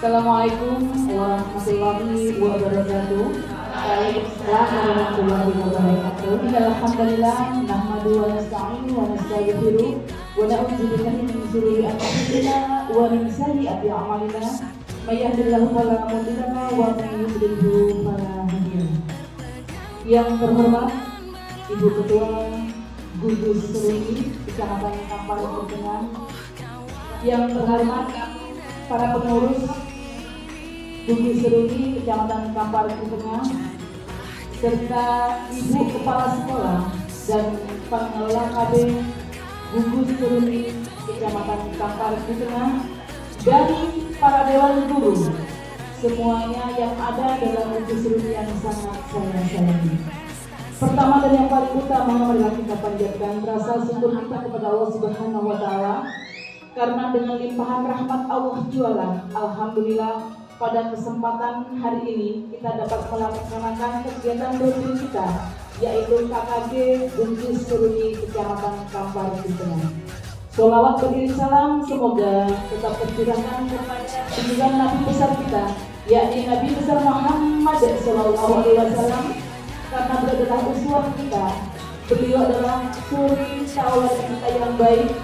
Assalamualaikum warahmatullahi wabarakatuh. Waalaikumsalam warahmatullahi wabarakatuh. Alhamdulillah, nahmadu wa nasta'inu wa nastaghfiruh wa na'udzu billahi min shururi anfusina wa min sayyiati a'malina. May yahdihillahu fala mudilla lahu wa may yudlilhu fala hadiya lahu. Yang terhormat Ibu Ketua Gugus Seruni Kecamatan Kampar Tengah, yang terhormat para pengurus Gugus Seruni Kecamatan Kampar Tengah, serta Ibu Kepala Sekolah dan pengelola KB Gugus Seruni Kecamatan Kampar Tengah, dan para dewan guru semuanya yang ada dalam Gugus Seruni yang sangat saya sayangi. Pertama dan yang paling utama marilah kita panjatkan rasa syukur kita kepada Allah Subhanahu wa Ta'ala, karena dengan limpahan rahmat Allah jualan, alhamdulillah pada kesempatan hari ini kita dapat melaksanakan kegiatan rutin kita, yaitu KKG Gugus Seruni Kecamatan Kampar Tengah. Sholawat beriring salam semoga tetap tercurahkan kepada junjungan Nabi besar kita, yakni Nabi besar Muhammad Sallallahu Alaihi Wasallam, karena beliau adalah uswah kita. Beliau adalah suri tauladan kita yang baik,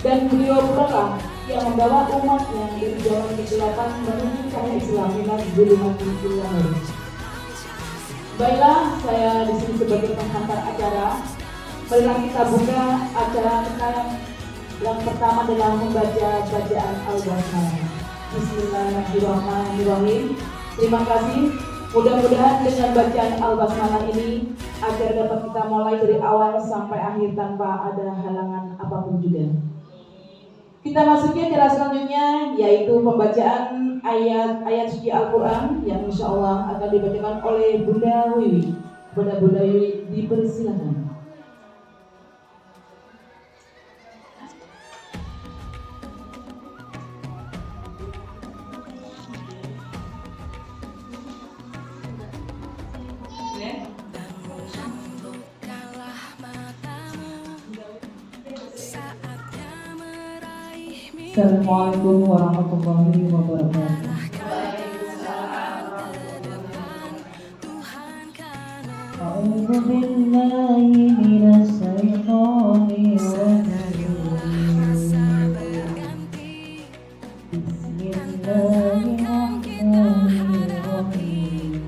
dan beliau pula yang membawa umatnya dari jalan kegelapan menuju cahaya Islam dengan zulumatul ilmu. Baiklah, saya di sini sebagai penghantar acara. Marilah kita buka acara kita. Yang pertama adalah membaca bacaan Al-Basmalah. Bismillahirrahmanirrahim. Terima kasih. Mudah-mudahan dengan bacaan Al-Basmalah ini agar dapat kita mulai dari awal sampai akhir tanpa ada halangan apapun juga. Kita masuki acara selanjutnya, yaitu pembacaan ayat-ayat suci Al-Quran yang insya Allah akan dibacakan oleh Bunda Wiwi. Bunda Wiwi dipersilakan. Assalamualaikum warahmatullahi wabarakatuh. A'udzu billahi minasy syaithanir rajim. Bismillahirrahmanirrahim.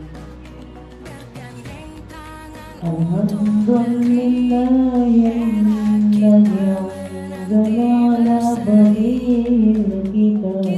Alhamdulillahilladzi anzala ala abdihi al-kitab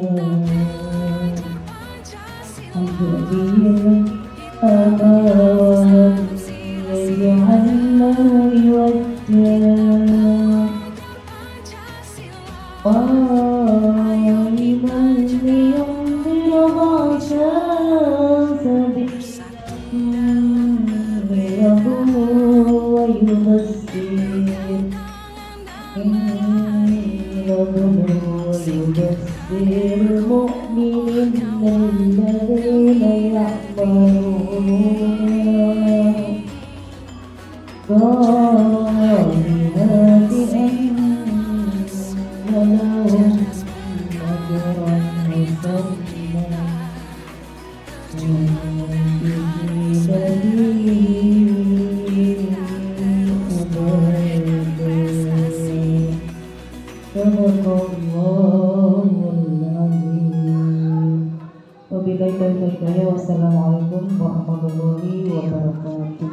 Wassalamualaikum warahmatullahi wabarakatuh.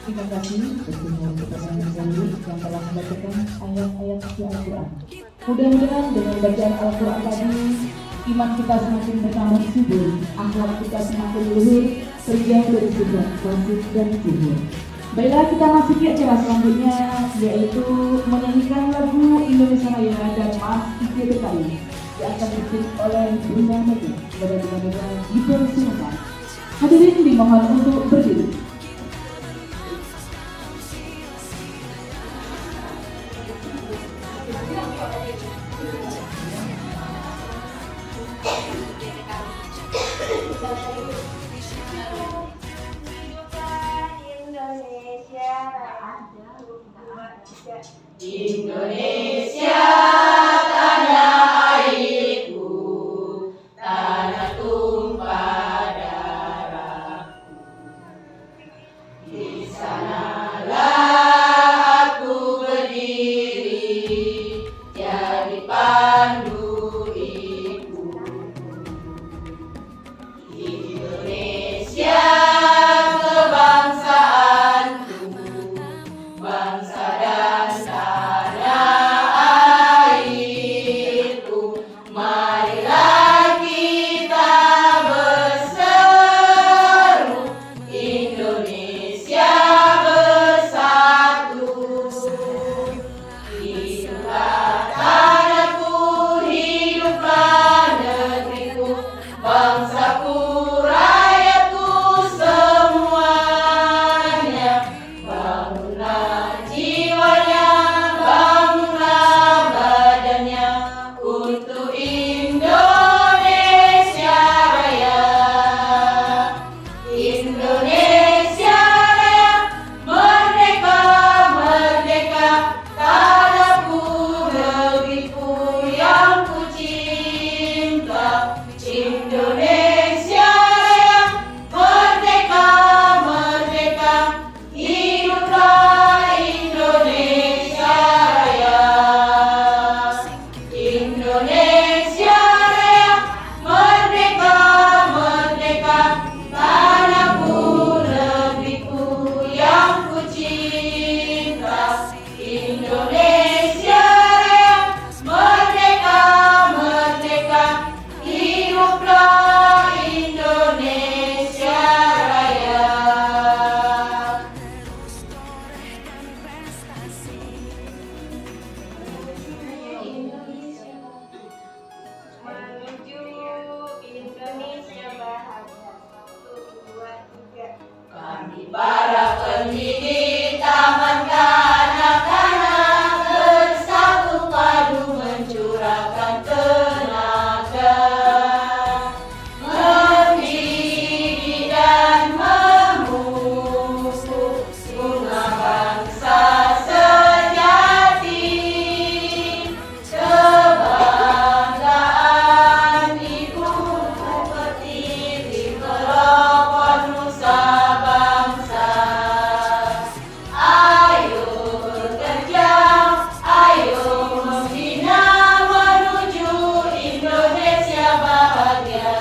Terima kasih kepada yang telah membacakan ayat-ayat suci Al-Quran. Mudah-mudahan dengan bacaan Al-Quran tadi, iman kita semakin bertambah subur, akhlak kita semakin luhur, terjauh dari sifat fasik dan kufur. Baiklah, kita masuki acara selanjutnya, yaitu menyanyikan lagu Indonesia Raya dan Mas Ike Bekai yang akan dipimpin oleh Bunda Meti. Kepada Bunda Meti dipersilakan. Hadirin dimohon untuk berdiri. Indonesia bangsa dan tanah airku. Marilah kita berseru, Indonesia bersatu. Hiduplah tanahku, hiduplah negeriku, bangsaku, rakyatku semuanya. Bangunlah jiwanya, bangunlah badannya untuk Indonesia Raya. Indonesia Raya, merdeka, merdeka, tanahku, negeriku yang ku cinta. Indonesia Raya, merdeka, merdeka, hiduplah Indonesia Raya. Indonesia Raya, merdeka, merdeka, tanahku, negeriku yang ku cinta. Indonesia Raya, merdeka, merdeka, hiduplah Indonesia Raya. Menuju Indonesia bahagia. 1, 2, 3. Kami para pendidik taman kanak-kanak bersatu padu mencurahkan tenaga, mendidik dan memupuk bunga bangsa sejati. Kebanggaan ibuku berdiri pelopor nusa bangsa. Ayo bekerja, ayo membina menuju Indonesia bahagia.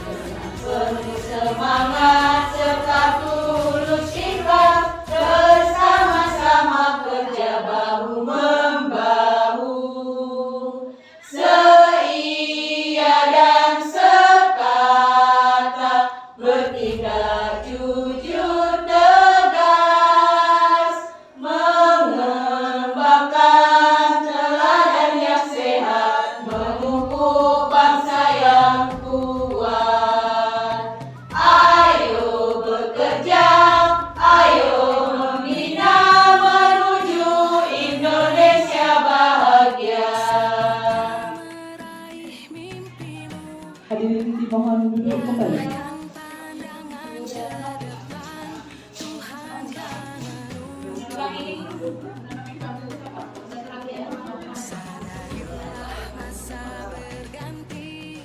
Dengan penuh semangat serta tulus ikhlas, bersama-sama kerja bahu membahu, seia dan sekata, bertindak jujur tegas, mengembangkan teladan yang sehat, memupuk bangsa yang kuat. Ayo bekerja, ayo membina menuju Indonesia bahagia. Hadirin dimohon duduk kembali.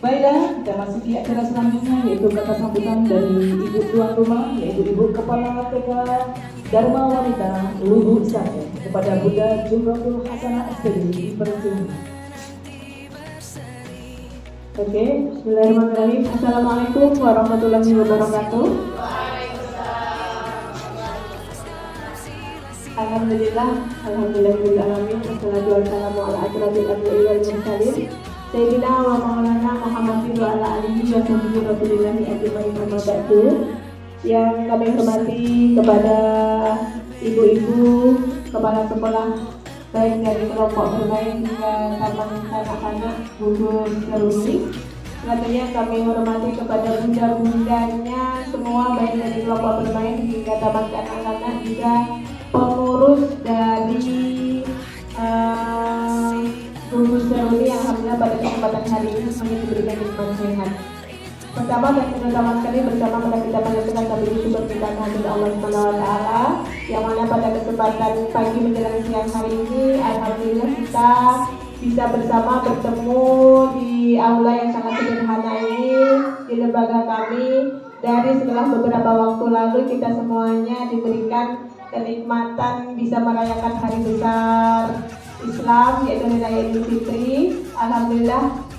Baiklah, kita masuki acara selanjutnya yaitu kata sambutan dari Ibu Tuan Rumah, yaitu Ibu Kepala TK Dharma Wanita Luhut Sate kepada Bunda Jumrotul Hasanah SPD dipersilakan. Oke, bismillahirrahmanirrahim. Assalamualaikum warahmatullahi wabarakatuh. Alhamdulillah, alhamdulillahirrahmanirrahim. Wassalatu wassalamu ala asyrafil anbiya'i wal mursalin. Sayyidina wa maulana Muhammadin wa ala alihi wa sahbihi rasulillahi ajma'in amma ba'du. Yang kami hormati kepada ibu-ibu kepala sekolah baik dari kelompok bermain hingga taman kanak-kanak gugur seruni. Selanjutnya kami hormati kepada bunda-bundanya semua baik dari kelompok bermain hingga taman kanak-kanak, juga pengurus dari gugur seruni yang alhamdulillah pada kesempatan hari ini kami diberikan hikmat sehat. Pertama dan terutama sekali bersama pada kita panjatkan kami bersyukur kita kepada Allah SWT, yang mana pada kesempatan pagi menjelang siang hari ini alhamdulillah kita bisa bersama bertemu di aula yang sangat sederhana ini di lembaga kami. Dari setelah beberapa waktu lalu kita semuanya diberikan kenikmatan bisa merayakan hari besar Islam yaitu Hari Raya Idul Fitri. Alhamdulillah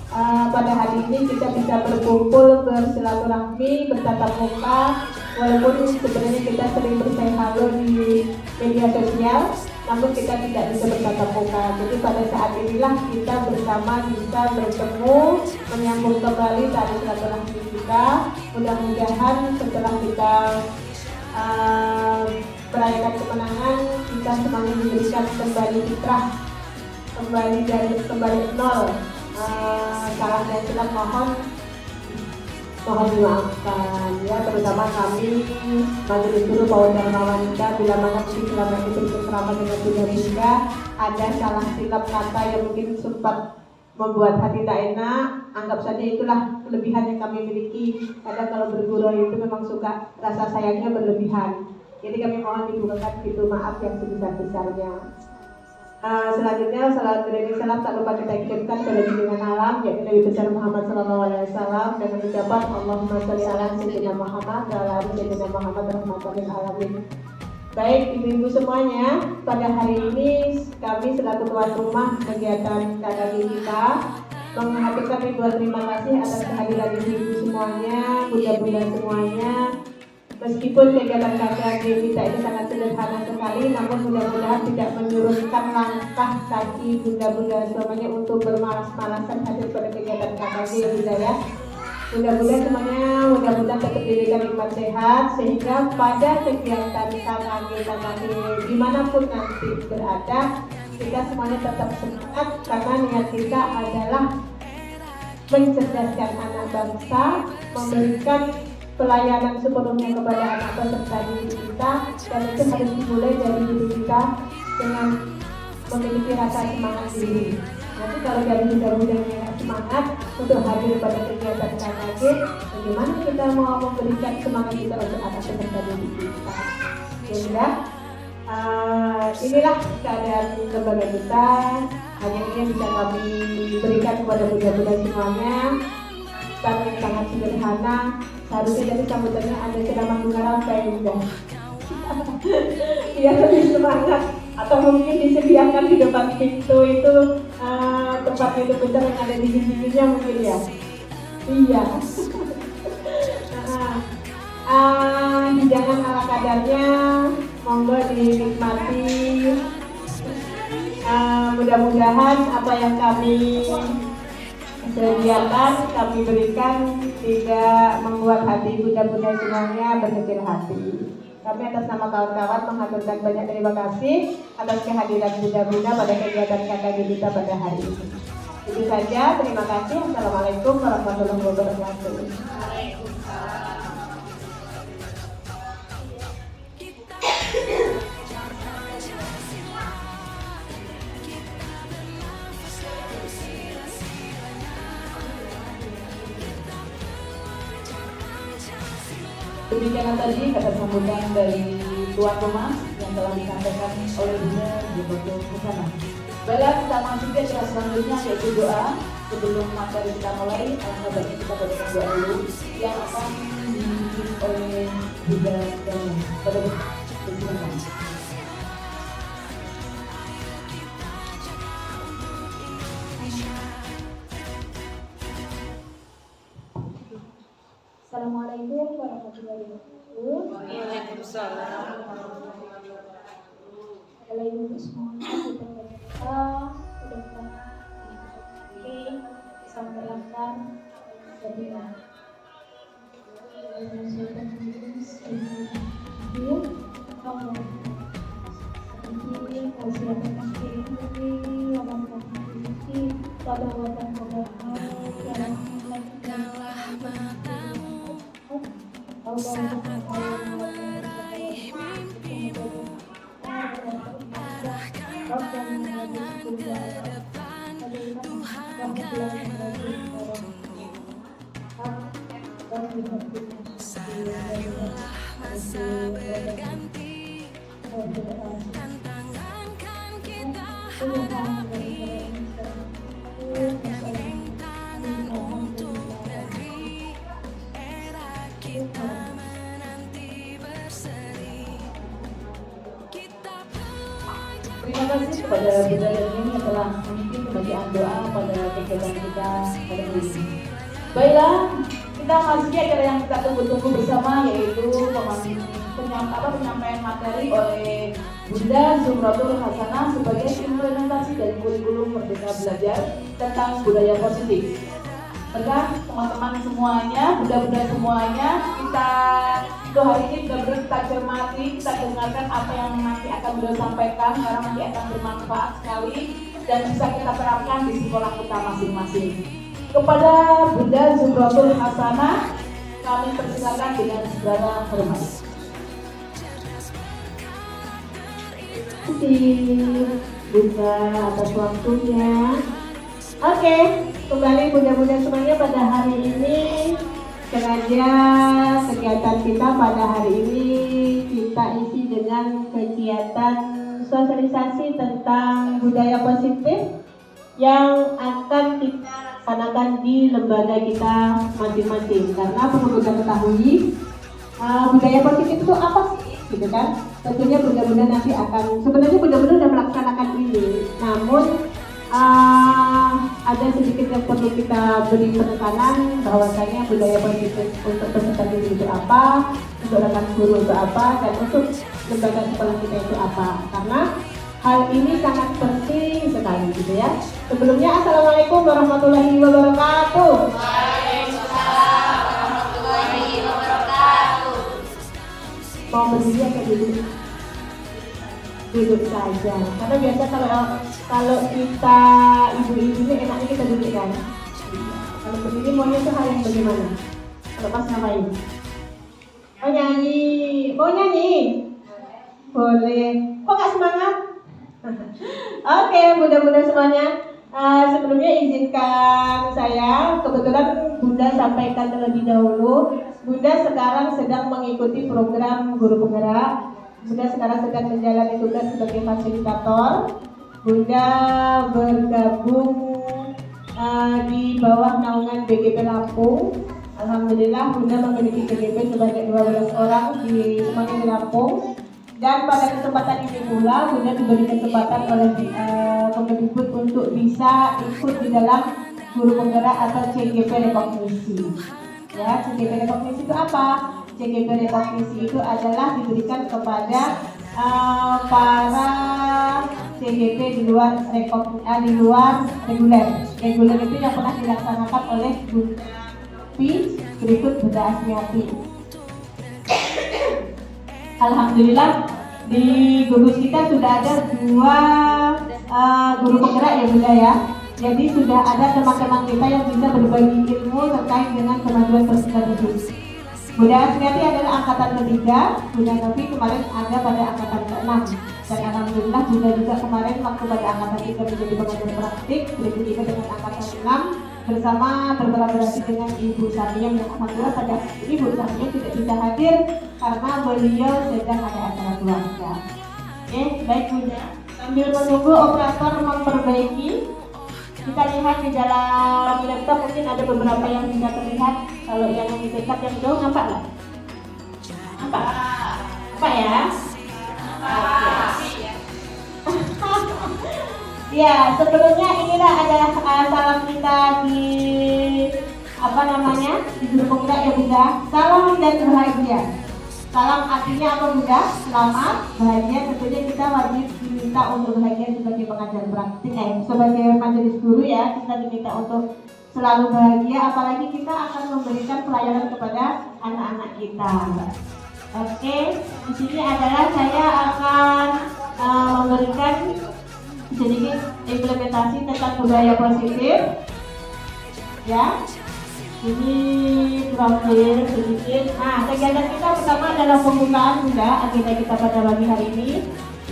pada hari ini kita bisa berkumpul bersilaturahmi, bertatap muka Walaupun sebenarnya kita sering bersaing halo di media sosial, namun kita tidak bisa bertatap muka. Jadi pada saat inilah kita bersama bisa bertemu, menyambung kembali tali silaturahmi kita. Mudah-mudahan setelah kita merayakan kemenangan, kita semuanya diberikan kembali fitrah, kembali nol. Salah dan silap mohon dimaafkan ya, terutama kami majelis guru Pawajar Wanita, bila mana mungkin selama ini bercengkrama dengan bunda-bunda ada salah silap kata yang mungkin sempat membuat hati tak enak, anggap saja itulah kelebihan yang kami miliki. Kadang kalau berguru itu memang suka rasa sayangnya berlebihan, jadi kami mohon dibukakan pintu maaf yang sebesar-besarnya. Selanjutnya salam beriring salam tak lupa kita kirimkan kepada junjungan alam yaitu Nabi besar Muhammad SAW dengan ucapan Allahumma sholli ala sayyidina Muhammad wa ala ali sayyidina Muhammad rahmatan lil alamin. Baik ibu-ibu semuanya, pada hari ini kami selaku tuan rumah kegiatan KKG kita mengaturkan ribuan terima kasih atas kehadiran ibu-ibu semuanya, bunda-bunda semuanya. Meskipun kegiatan KKG kita ini sangat sederhana sekali, namun mudah-mudahan tidak menyurutkan langkah kaki bunda-bunda semuanya untuk bermalas-malasan hadir pada kegiatan KKG ya, ya. Mudah-mudahan tetap diberikan iman sehat sehingga pada kegiatan KKG dimanapun nanti berada, kita semuanya tetap semangat karena niat kita adalah mencerdaskan anak bangsa, memberikan pelayanan sepenuhnya kepada anak peserta didik kita, dan itu harus dimulai dari diri kita dengan memiliki rasa semangat diri. Nanti kalau dari muda-mudanya semangat untuk hadir pada kegiatan KKG, bagaimana kita mau memberikan semangat kita untuk anak peserta didik kita? Sehingga inilah keadaan lembaga kita. Hanya ini yang bisa kami berikan kepada muda-muda semuanya. Tapi yang sangat sederhana. Seharusnya dari sambutannya ada ceramah bunga rampai udah. Biar lebih semangat, atau mungkin disediakan di depan pintu itu tempat itu besar yang ada di sini-sininya mungkin ya. Iya. Hidangan ala kadarnya monggo dinikmati. Mudah-mudahan apa yang kami sediakan, kami berikan tidak membuat hati bunda-bunda semuanya berkecil hati. Kami atas nama kawan-kawan mengaturkan banyak terima kasih atas kehadiran bunda-bunda pada kegiatan KKG kita pada hari ini. Itu saja, terima kasih. Assalamualaikum warahmatullahi wabarakatuh. Demikian tadi kata sambutan dari tuan rumah yang telah disampaikan oleh Bunda Gubernur Busana. Baiklah, kita masuk ke acara selanjutnya yaitu doa. Sebelum materi kita mulai, alangkah baiknya kita berikan doa dulu yang akan dipimpin oleh Bunda Daniel. Pada silakan. Assalamualaikum warahmatullahi wabarakatuh. Waalaikumsalam. Kalau ibu semuanya kita berdoa, mudah-mudahan bisa menerapkan dan Terima kasih kepada Bunda Daniel yang telah memimpin pembacaan doa pada kegiatan kita pada hari ini. Baiklah, Kita masih acara yang kita tunggu-tunggu bersama, yaitu penyampaian materi oleh Bunda Zumratul Hasanah sebagai implementasi dari kurikulum Merdeka Belajar tentang budaya positif. Maka teman-teman semuanya, bunda-bunda semuanya, kita untuk hari ini benar-benar kita cermati, kita dengarkan apa yang nanti akan beliau sampaikan, karena nanti akan bermanfaat sekali dan bisa kita terapkan di sekolah kita masing-masing. Kepada Bunda Zumratul Hasanah, kami persilakan dengan segala hormat. Terima kasih Bunda atas waktunya. Oke, kembali bunda-bunda semuanya pada hari ini. Sengaja kegiatan kita pada hari ini kita isi dengan kegiatan sosialisasi tentang budaya positif yang akan kita laksanakan di lembaga kita masing-masing. Karena perlu kita ketahui budaya positif itu apa sih, gitu kan? Tentunya bunda-bunda nanti akan, sebenarnya bunda-bunda sudah melaksanakan ini, namun ada sedikit yang perlu kita beri penekanan bahwasanya budaya positif untuk peserta didik itu apa, untuk rekan guru itu apa, dan untuk lembaga sekolah kita itu apa. Karena hal ini sangat penting sekali, gitu ya. Sebelumnya, Assalamualaikum warahmatullahi wabarakatuh. Waalaikumsalam warahmatullahi wabarakatuh. Mau berdiri atau duduk? Duduk saja. Karena biasa kalau kita ibu-ibu ini enaknya kita duduk kan. Kalau berdiri maunya tuh hal yang bagaimana? Kalau pas ngapain? Mau nyanyi? Mau nyanyi? Boleh. Kok nggak semangat? Oke, mudah-mudahan semuanya. Sebelumnya izinkan saya, kebetulan Bunda sampaikan terlebih dahulu, Bunda sekarang sedang mengikuti program guru penggerak. Bunda sekarang sedang menjalani tugas sebagai fasilitator. Bunda bergabung di bawah naungan BGP Lampung. Alhamdulillah Bunda memiliki BGP sebanyak 12 orang di Semakin Lampung. Dan pada kesempatan ini pula Bunda diberi kesempatan oleh Kemendikbud untuk bisa ikut di dalam guru penggerak atau CGP Rekognisi. Ya, CGP Rekognisi itu apa? CGP Rekognisi itu adalah diberikan kepada para CGP di luar reguler. Reguler itu yang pernah dilaksanakan oleh Bunda Pi, berikut Bunda Asmiati. Alhamdulillah di guru kita sudah ada 2 guru penggerak ya Bunda ya. Jadi sudah ada teman-teman kita yang bisa berbagi ilmu terkait dengan kemajuan peserta didik. Bunda Asmiati adalah angkatan ketiga, Bunda Novi kemarin ada pada angkatan ke-6. Dan alhamdulillah Bunda juga kemarin waktu pada angkatan 3 menjadi pengajar praktik, berikut juga dengan angkatan 6 bersama berkolaborasi dengan Ibu Samia yang alhamdulillah pada Ibu Samia tidak bisa hadir karena beliau sedang ada acara keluarga. Oke, baik Bunda. Sambil menunggu operator memperbaiki, kita lihat di dalam laptop mungkin ada beberapa yang bisa terlihat. Kalau yang dekat yang jauh nampak nggak? Nampak? Nampak ya? Ya, sebelumnya inilah adalah salam kita di di guru penggerak ya Bunda. Salam dan bahagia. Salam artinya apa Bunda? Selamat, bahagia. Tentunya kita wajib diminta untuk bahagia sebagai pengajar praktik, sebagai majelis guru ya. Kita diminta untuk selalu bahagia. Apalagi kita akan memberikan pelayanan kepada anak-anak kita. Oke, di sini adalah saya akan memberikan sedikit implementasi tentang budaya positif. Ya, ini profil sedikit. Nah, kegiatan kita pertama adalah pembukaan Bunda, agenda kita pada pagi hari ini.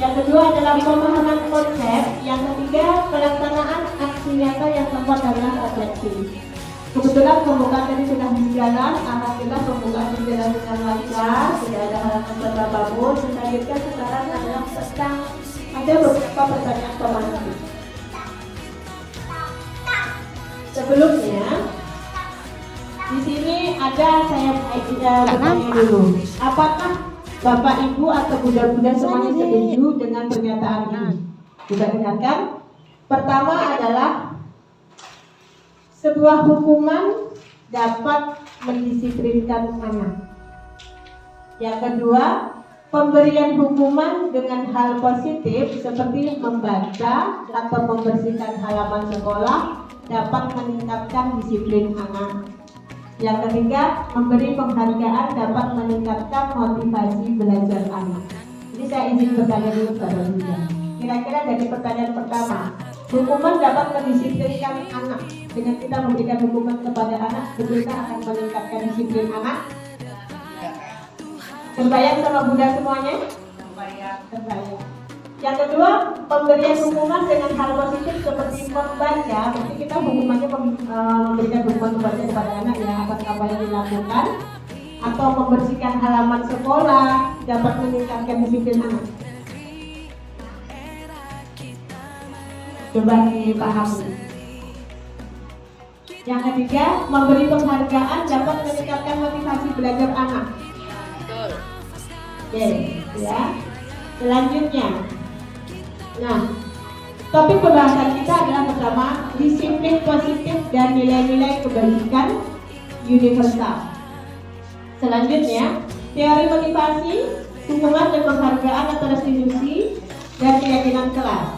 Yang kedua adalah pemahaman konsep. Yang ketiga pelaksanaan aksi nyata yang tempat dalam refleksi. Kebetulan pembukaan tadi sudah berjalan, alhamdulillah pembukaan berjalan dengan lancar, tidak ada halangan apapun. Selanjutnya sekarang adalah tentang ada beberapa pertanyaan formatif. Sebelumnya, di sini ada saya bertanya dulu, apakah Bapak Ibu atau Bunda-Bunda semuanya setuju dengan pernyataan ini? Sudah dengarkan? Pertama adalah sebuah hukuman dapat mendisiplinkan anak. Yang kedua, pemberian hukuman dengan hal positif seperti membaca atau membersihkan halaman sekolah dapat meningkatkan disiplin anak. Yang ketiga, memberi penghargaan dapat meningkatkan motivasi belajar anak. Ini saya izin bertanya dulu kepada Bunda. Kira-kira dari pertanyaan pertama, hukuman dapat mendisiplinkan anak. Dengan kita memberikan hukuman kepada anak, betulkah akan meningkatkan disiplin anak? Terbayang sama Bunda semuanya? Terbayang. Yang kedua, pemberian hukuman dengan hal positif seperti membaca. Berarti kita hukumannya memberikan hukuman membaca kepada anak ya, atas apa yang dilakukan, atau membersihkan halaman sekolah dapat meningkatkan disiplin anak. Coba dipahami. Yang ketiga, memberi penghargaan dapat meningkatkan motivasi belajar anak. Betul. Oke, ya. Selanjutnya, nah, topik pembahasan kita adalah pertama, disiplin positif dan nilai-nilai kebaikan universal. Selanjutnya, teori motivasi, hubungan dan penghargaan atau restitusi, dan keyakinan kelas.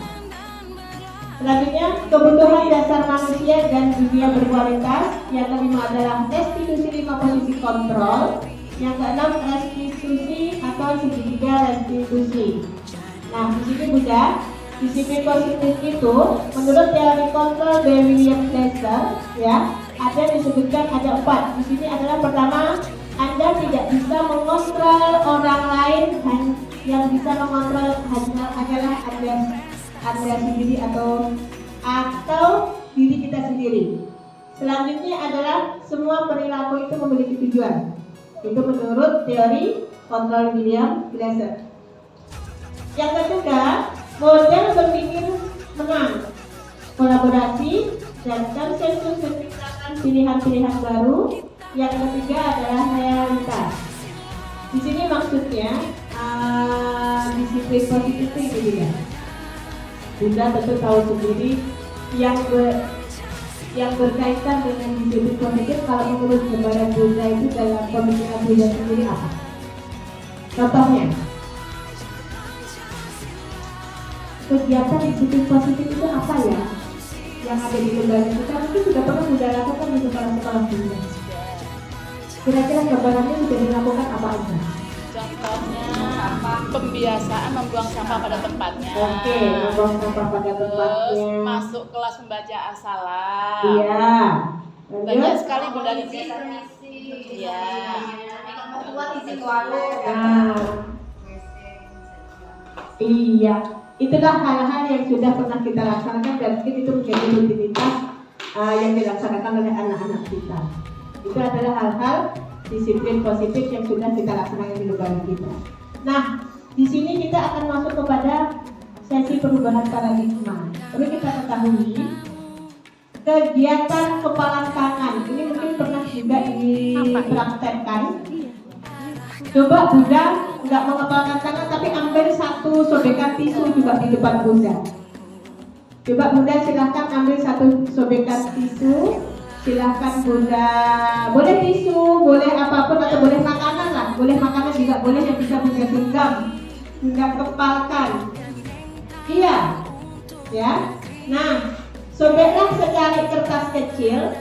Selanjutnya, kebutuhan dasar manusia dan dunia berkualitas. Yang kelima adalah restitusi 5 posisi kontrol. Yang keenam, restitusi atau segitiga restitusi. Nah, di sini Bunda, disiplin positif itu menurut teori kontrol dari William Glasser ya, ada disebutkan ada 4. Di sini adalah pertama, Anda tidak bisa mengontrol orang lain, yang bisa mengontrol adalah Anda sendiri atau diri kita sendiri. Selanjutnya adalah semua perilaku itu memiliki tujuan. Itu menurut teori kontrol William Glasser. Yang ketiga, model berpikir menang, kolaborasi, dan konsensus menciptakan pilihan-pilihan baru. Yang ketiga adalah realitas. Di sini maksudnya disiplin positif itu juga. Bunda tentu tahu sendiri yang berkaitan dengan disiplin positif. Kalau menurut gambaran Bunda itu dalam pemikiran Bunda sendiri apa? Contohnya, kegiatan disiplin positif itu apa ya? Yang ada di lembaga kita mungkin sudah pernah Bunda lakukan di sekolah-sekolah Bunda. Kira-kira gambarannya sudah dilakukan apa aja? Contohnya pembiasaan membuang sampah pada tempatnya. Oke, membuang sampah pada tempatnya. Terus masuk kelas membaca asalan. Iya. Banyak sekali Bunda Lizzy. Iya. Nah, iya. Itulah hal-hal yang sudah pernah kita laksanakan dan mungkin itu menjadi rutinitas yang dilaksanakan oleh anak-anak kita. Itu adalah hal-hal disiplin positif yang sudah kita laksanakan di lembaga kita. Nah, di sini kita akan masuk kepada sesi perubahan paradigma. Perlu kita ketahui kegiatan kepalan tangan ini mungkin pernah juga dipraktekkan. Coba Bunda nggak mengepalkan tangan tapi ambil satu sobekan tisu juga di depan Bunda. Coba Bunda silahkan ambil satu sobekan tisu. Silahkan Bunda, boleh tisu, boleh apapun atau boleh makanan lah, boleh makanan juga boleh yang bisa Bunda genggam, Bunda kepalkan. Iya, ya. Nah, sobeklah secari kertas kecil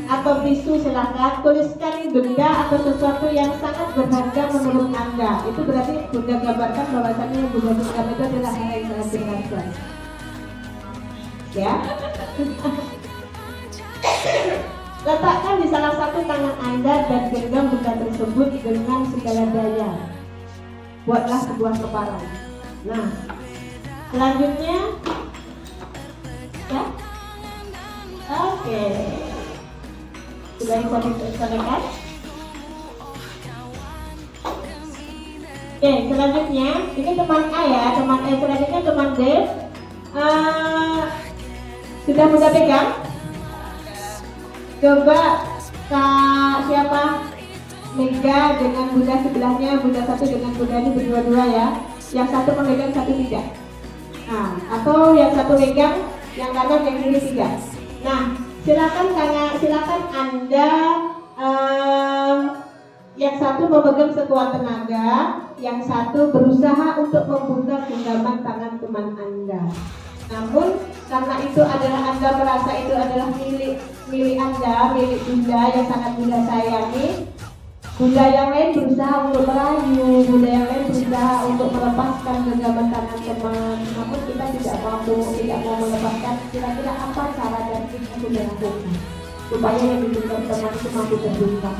atau tisu, silahkan tuliskan benda atau sesuatu yang sangat berharga menurut Anda. Itu berarti Bunda gambarkan bahwasannya yang Bunda genggam itu adalah hal yang sangat berharga. Ya. Letakkan di salah satu tangan Anda dan genggam benda tersebut dengan segala daya. Buatlah sebuah kepalan. Nah, selanjutnya, ya, oke. Sudah diselesaikan. Oke, selanjutnya ini teman A ya, selanjutnya teman D. Sudah Bunda pegang? Coba siapa Mega dengan Bunda sebelahnya, Bunda satu dengan Bunda ini berdua-dua ya. Yang satu memegang, satu tidak. Nah, atau yang satu pegang, yang kanan yang kiri tidak. Nah, Silakan Anda yang satu memegang sekuat tenaga, yang satu berusaha untuk membuka genggaman tangan teman Anda. Namun karena itu adalah Anda merasa itu adalah milik Anda, milik Bunda yang sangat Bunda sayangi. Bunda yang lain berusaha untuk merayu, Bunda yang lain berusaha untuk melepaskan genggaman tangan teman. Namun kita tidak mau melepaskan. Kira-kira apa cara dan tips yang Bunda lakukan supaya yang dibutuhkan teman itu mampu terbuka?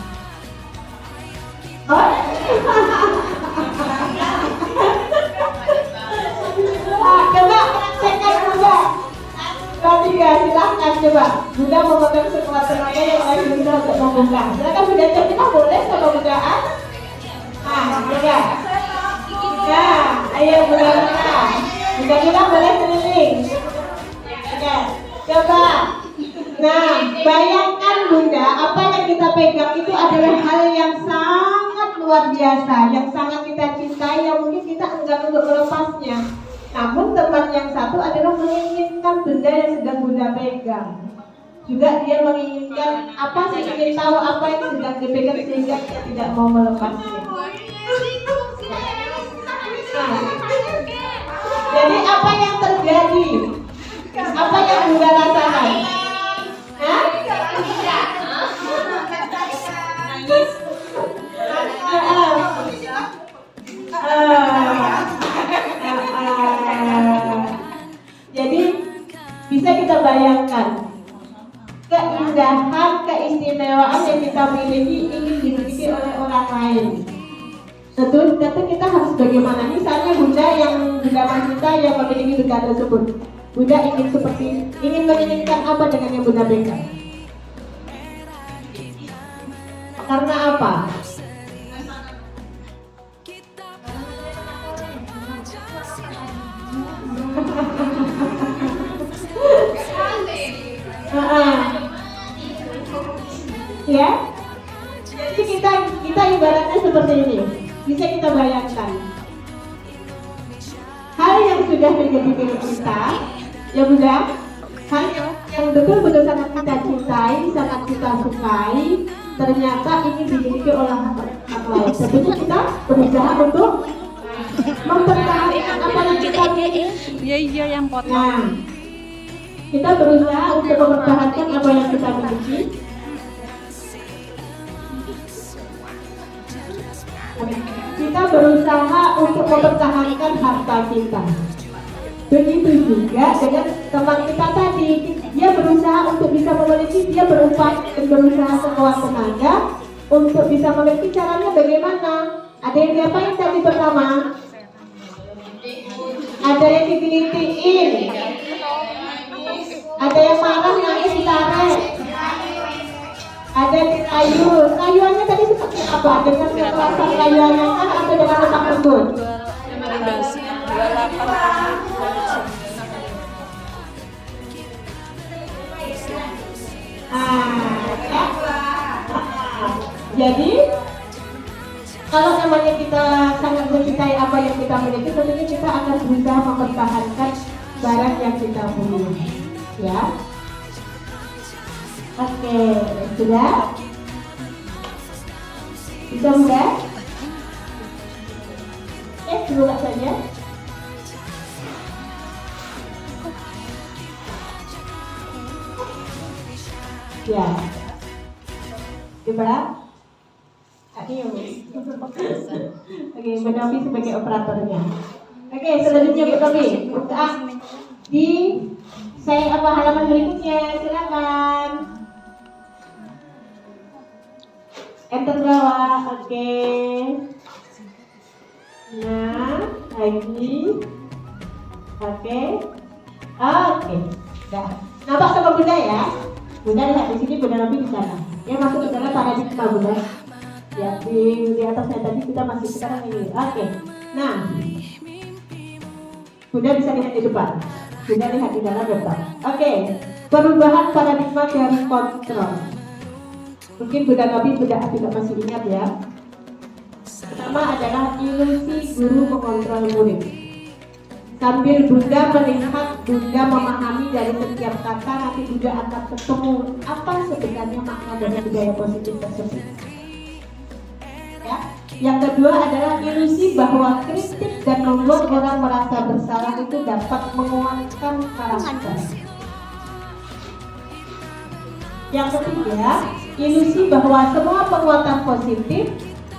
Coba praktekkan Bunda. Ketiga, silahkan coba. Bunda memegang sekuat tenaga yang lain berusaha untuk membuka. Silakan Bunda coba, boleh kalau Bunda. Coba. Nah, ayo Bunda buka. Bunda kita boleh keliling. Oke, coba. Nah, bayangkan Bunda, apa yang kita pegang itu adalah hal yang sangat luar biasa, yang sangat kita cintai, yang mungkin kita enggan untuk melepasnya. Namun teman yang satu adalah menginginkan benda yang sedang Bunda pegang. Juga dia menginginkan apa sih, ingin tahu apa yang sedang dipegang sehingga dia tidak mau melepasnya. Nah, jadi apa yang terjadi? Apa yang Bunda rasakan? Jadi bisa kita bayangkan keindahan, keistimewaan yang kita miliki ingin dimiliki oleh orang lain. Tentu kita harus bagaimana? Misalnya Bunda yang Bunda Masita yang memiliki benda tersebut, Bunda ingin menginginkan apa dengan yang Bunda pegang? Karena apa? Ya, jadi kita ibaratnya seperti ini. Bisa kita bayangkan hal yang sudah menjadi milik kita, ya Bunda, hal yang betul-betul sangat kita cintai, sangat kita sukai, ternyata ini dimiliki oleh orang lain. Tentunya kita berusaha untuk mempertahankan apa yang kita miliki. Iya yang potong. Nah, kita berusaha untuk mempertahankan apa yang kita miliki. Kita berusaha untuk mempertahankan harta kita. Begitu juga dengan teman kita tadi, dia berusaha untuk bisa memiliki, dia berupaya dan berusaha sekuat tenaga untuk bisa memiliki. Caranya bagaimana? Ada yang diapain tadi pertama? Ada yang digelitiin, ada yang marah nangis ditarik, ada yang dikayun. Kayuannya tadi seperti apa? Dengan kekerasan kayuannya kan atau dengan lemak lembut? Jadi kalau namanya kita sangat mencintai apa yang kita miliki, tentunya kita akan berusaha mempertahankan barang yang kita punya, ya. Oke, sudah? Bisa Bunda? Dulu saja. Ya. Coba. Ayo. Oke, Bu Novi sebagai operatornya. Oke, selanjutnya Bu Novi. Di saya halaman berikutnya, silakan. Enter bawah, oke. Nah, lagi. Oke. Dah. Nampak sama Bunda ya? Bunda lihat di sini, Bunda Novi di sana. Yang masuk ke dalam paradigma Bunda. Ya, di atasnya tadi kita masih sekarang ini. Oke. Nah, Bunda bisa lihat di depan. Bunda lihat di dalam depan. Oke. Perubahan paradigma dari kontrol. Mungkin Bunda Novi tidak masih ingat ya. Pertama adalah ilusi guru mengontrol murid. Sambil Bunda melihat, Bunda memahami dari setiap kata, nanti Bunda akan ketemu apa sebenarnya makna dari budaya positif tersebut. Ya. Yang kedua adalah ilusi bahwa kritik dan membuat orang merasa bersalah itu dapat menguatkan karakter. Yang ketiga, ilusi bahwa semua penguatan positif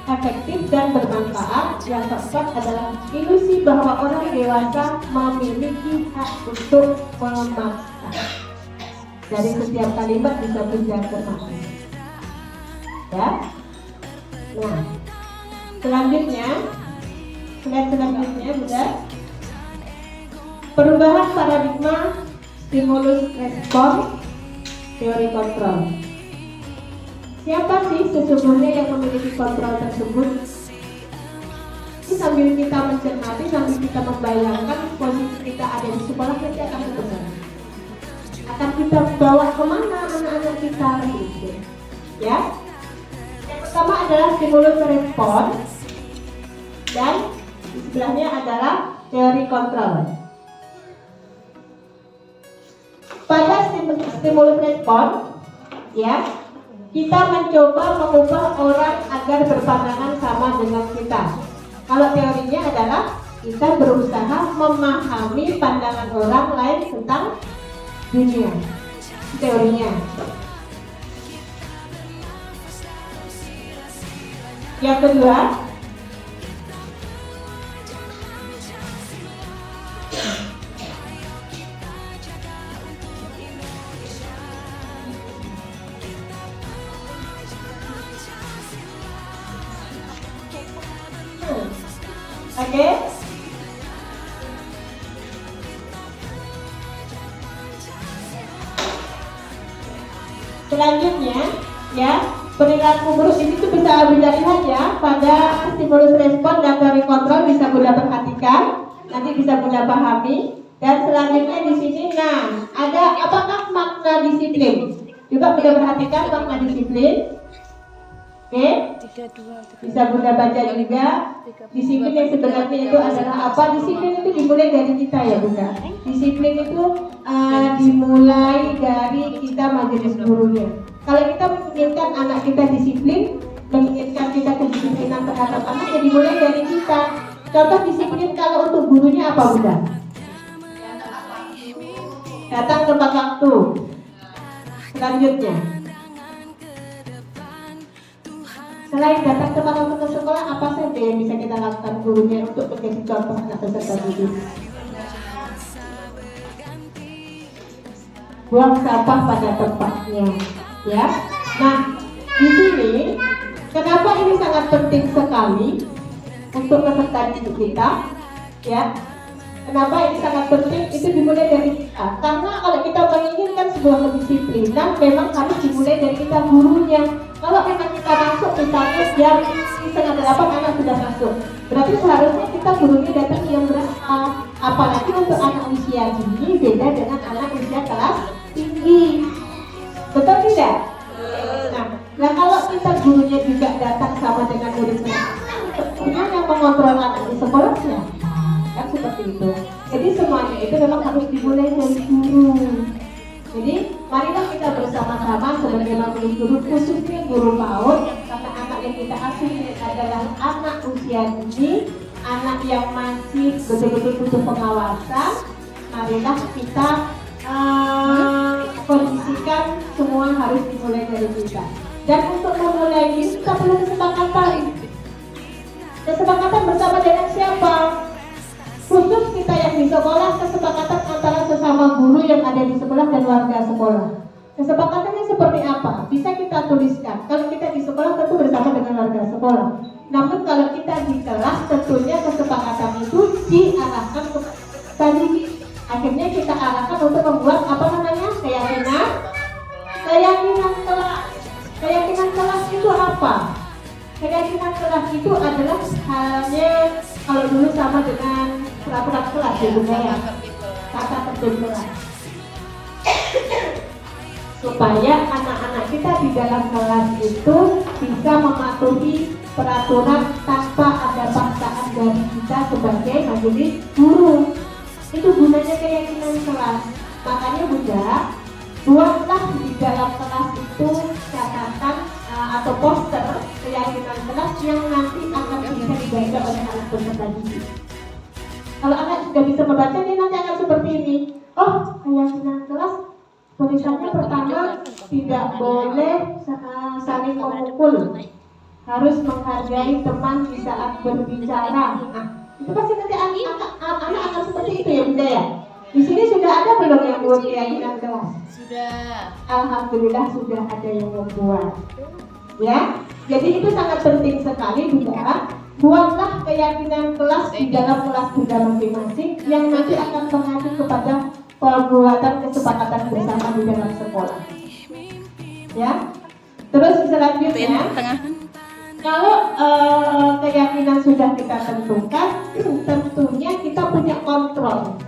efektif dan bermanfaat. Yang keempat adalah ilusi bahwa orang dewasa memiliki hak untuk memaksa. Dari setiap kalimat bisa Bunda cermati. Ya. Nah, selanjutnya Bunda, perubahan paradigma stimulus respon teori kontrol. Siapa sih sesungguhnya yang memiliki kontrol tersebut? Ini sambil kita mencermati, sambil kita membayangkan posisi kita ada di sekolah, nanti akan berubah. Akan kita bawa kemana anak-anak kita gitu, ya? Yang pertama adalah stimulus respon, dan di sebelahnya adalah teori kontrol. Pada stimulus respon, ya, kita mencoba mengubah orang agar berpandangan sama dengan kita. Kalau teorinya adalah kita berusaha memahami pandangan orang lain tentang dunia. Teorinya. Yang kedua, oke. Selanjutnya, ya, perilaku buruk ini tuh bisa Bunda lihat ya pada stimulus respon dan teori kontrol, bisa Bunda perhatikan, nanti bisa Bunda pahami. Dan selanjutnya di sini, nah, ada apakah makna disiplin? Coba Bunda perhatikan makna disiplin. Oke, bisa Bunda baca juga. Disiplin yang sebenarnya itu adalah apa? Disiplin itu dimulai dari kita ya Bunda. Disiplin itu dimulai dari kita majelis gurunya. Kalau kita menginginkan anak kita disiplin, menginginkan kita kedisiplinan terhadap anak, ya dimulai dari kita. Contoh disiplin kalau untuk gurunya apa Bunda? Datang tepat waktu. Selanjutnya, selain datang tepat waktu ke sekolah, apa saja yang bisa kita lakukan gurunya untuk menjadi contoh anak peserta didik? Buang sampah pada tempatnya, ya. Nah, di sini kenapa ini sangat penting sekali untuk peserta didik kita, ya? Kenapa ini sangat penting? Itu dimulai dari kita. Karena kalau kita menginginkan sebuah kedisiplinan, memang harus dimulai dari kita gurunya. Kalau memang kita masuk, misalnya jam 7:30 anak sudah masuk, berarti seharusnya kita gurunya datang jam berapa? Apalagi untuk anak usia dini beda dengan anak usia kelas tinggi. Betul tidak? Nah kalau kita gurunya juga datang sama dengan muridnya, tentunya yang mengontrol anak di sekolahnya kan seperti itu. Jadi semuanya itu memang harus dimulai dari guru. Jadi marilah kita bersama-sama sebagai guru, khususnya guru PAUD, karena anak yang kita asuh adalah anak usia dini, anak yang masih betul-betul butuh pengawasan. Marilah kita kondisikan semua harus dimulai dari kita. Dan untuk memulai ini kita perlu kesepakatan. Kesepakatan bersama dengan siapa? Khusus kita yang di sekolah, kesepakatan antara sesama guru yang ada di sekolah dan warga sekolah. Kesepakatannya seperti apa? Bisa kita tuliskan. Kalau kita di sekolah tentu bersama dengan warga sekolah. Namun kalau kita di kelas, tentunya kesepakatan itu diarahkan ke tadi. Akhirnya kita arahkan untuk membuat apa namanya? Keyakinan kelas. Keyakinan kelas itu apa? Keyakinan kelas itu adalah halnya kalau dulu sama dengan peraturan kelas ya Bunda ya, tata tertib kelas. Supaya anak-anak kita di dalam kelas itu bisa mematuhi peraturan tanpa ada paksaan dari kita sebagai majelis guru. itu gunanya keyakinan kelas. Makanya Bunda, buatlah di dalam kelas itu catatan atau poster keyakinan kelas yang nanti akan bisa dibaca oleh anak peserta didik. Kalau anak sudah bisa membaca, dia nanti akan seperti ini. Oh, keyakinan kelas tulisannya pertama tidak boleh saling memukul, harus menghargai teman di saat berbicara. Nah, itu pasti nanti anak akan seperti itu ya Bunda ya. Di sini sudah ada belum yang buat keyakinan kelas? Sudah. Alhamdulillah sudah ada yang membuat. Ya, jadi itu sangat penting sekali Bunda. Buatlah keyakinan kelas di dalam kelas Bunda masing-masing yang nanti akan mengacu kepada pembuatan kesepakatan bersama di dalam sekolah. Ya, terus selanjutnya, kalau keyakinan sudah kita tentukan, tentunya kita punya kontrol.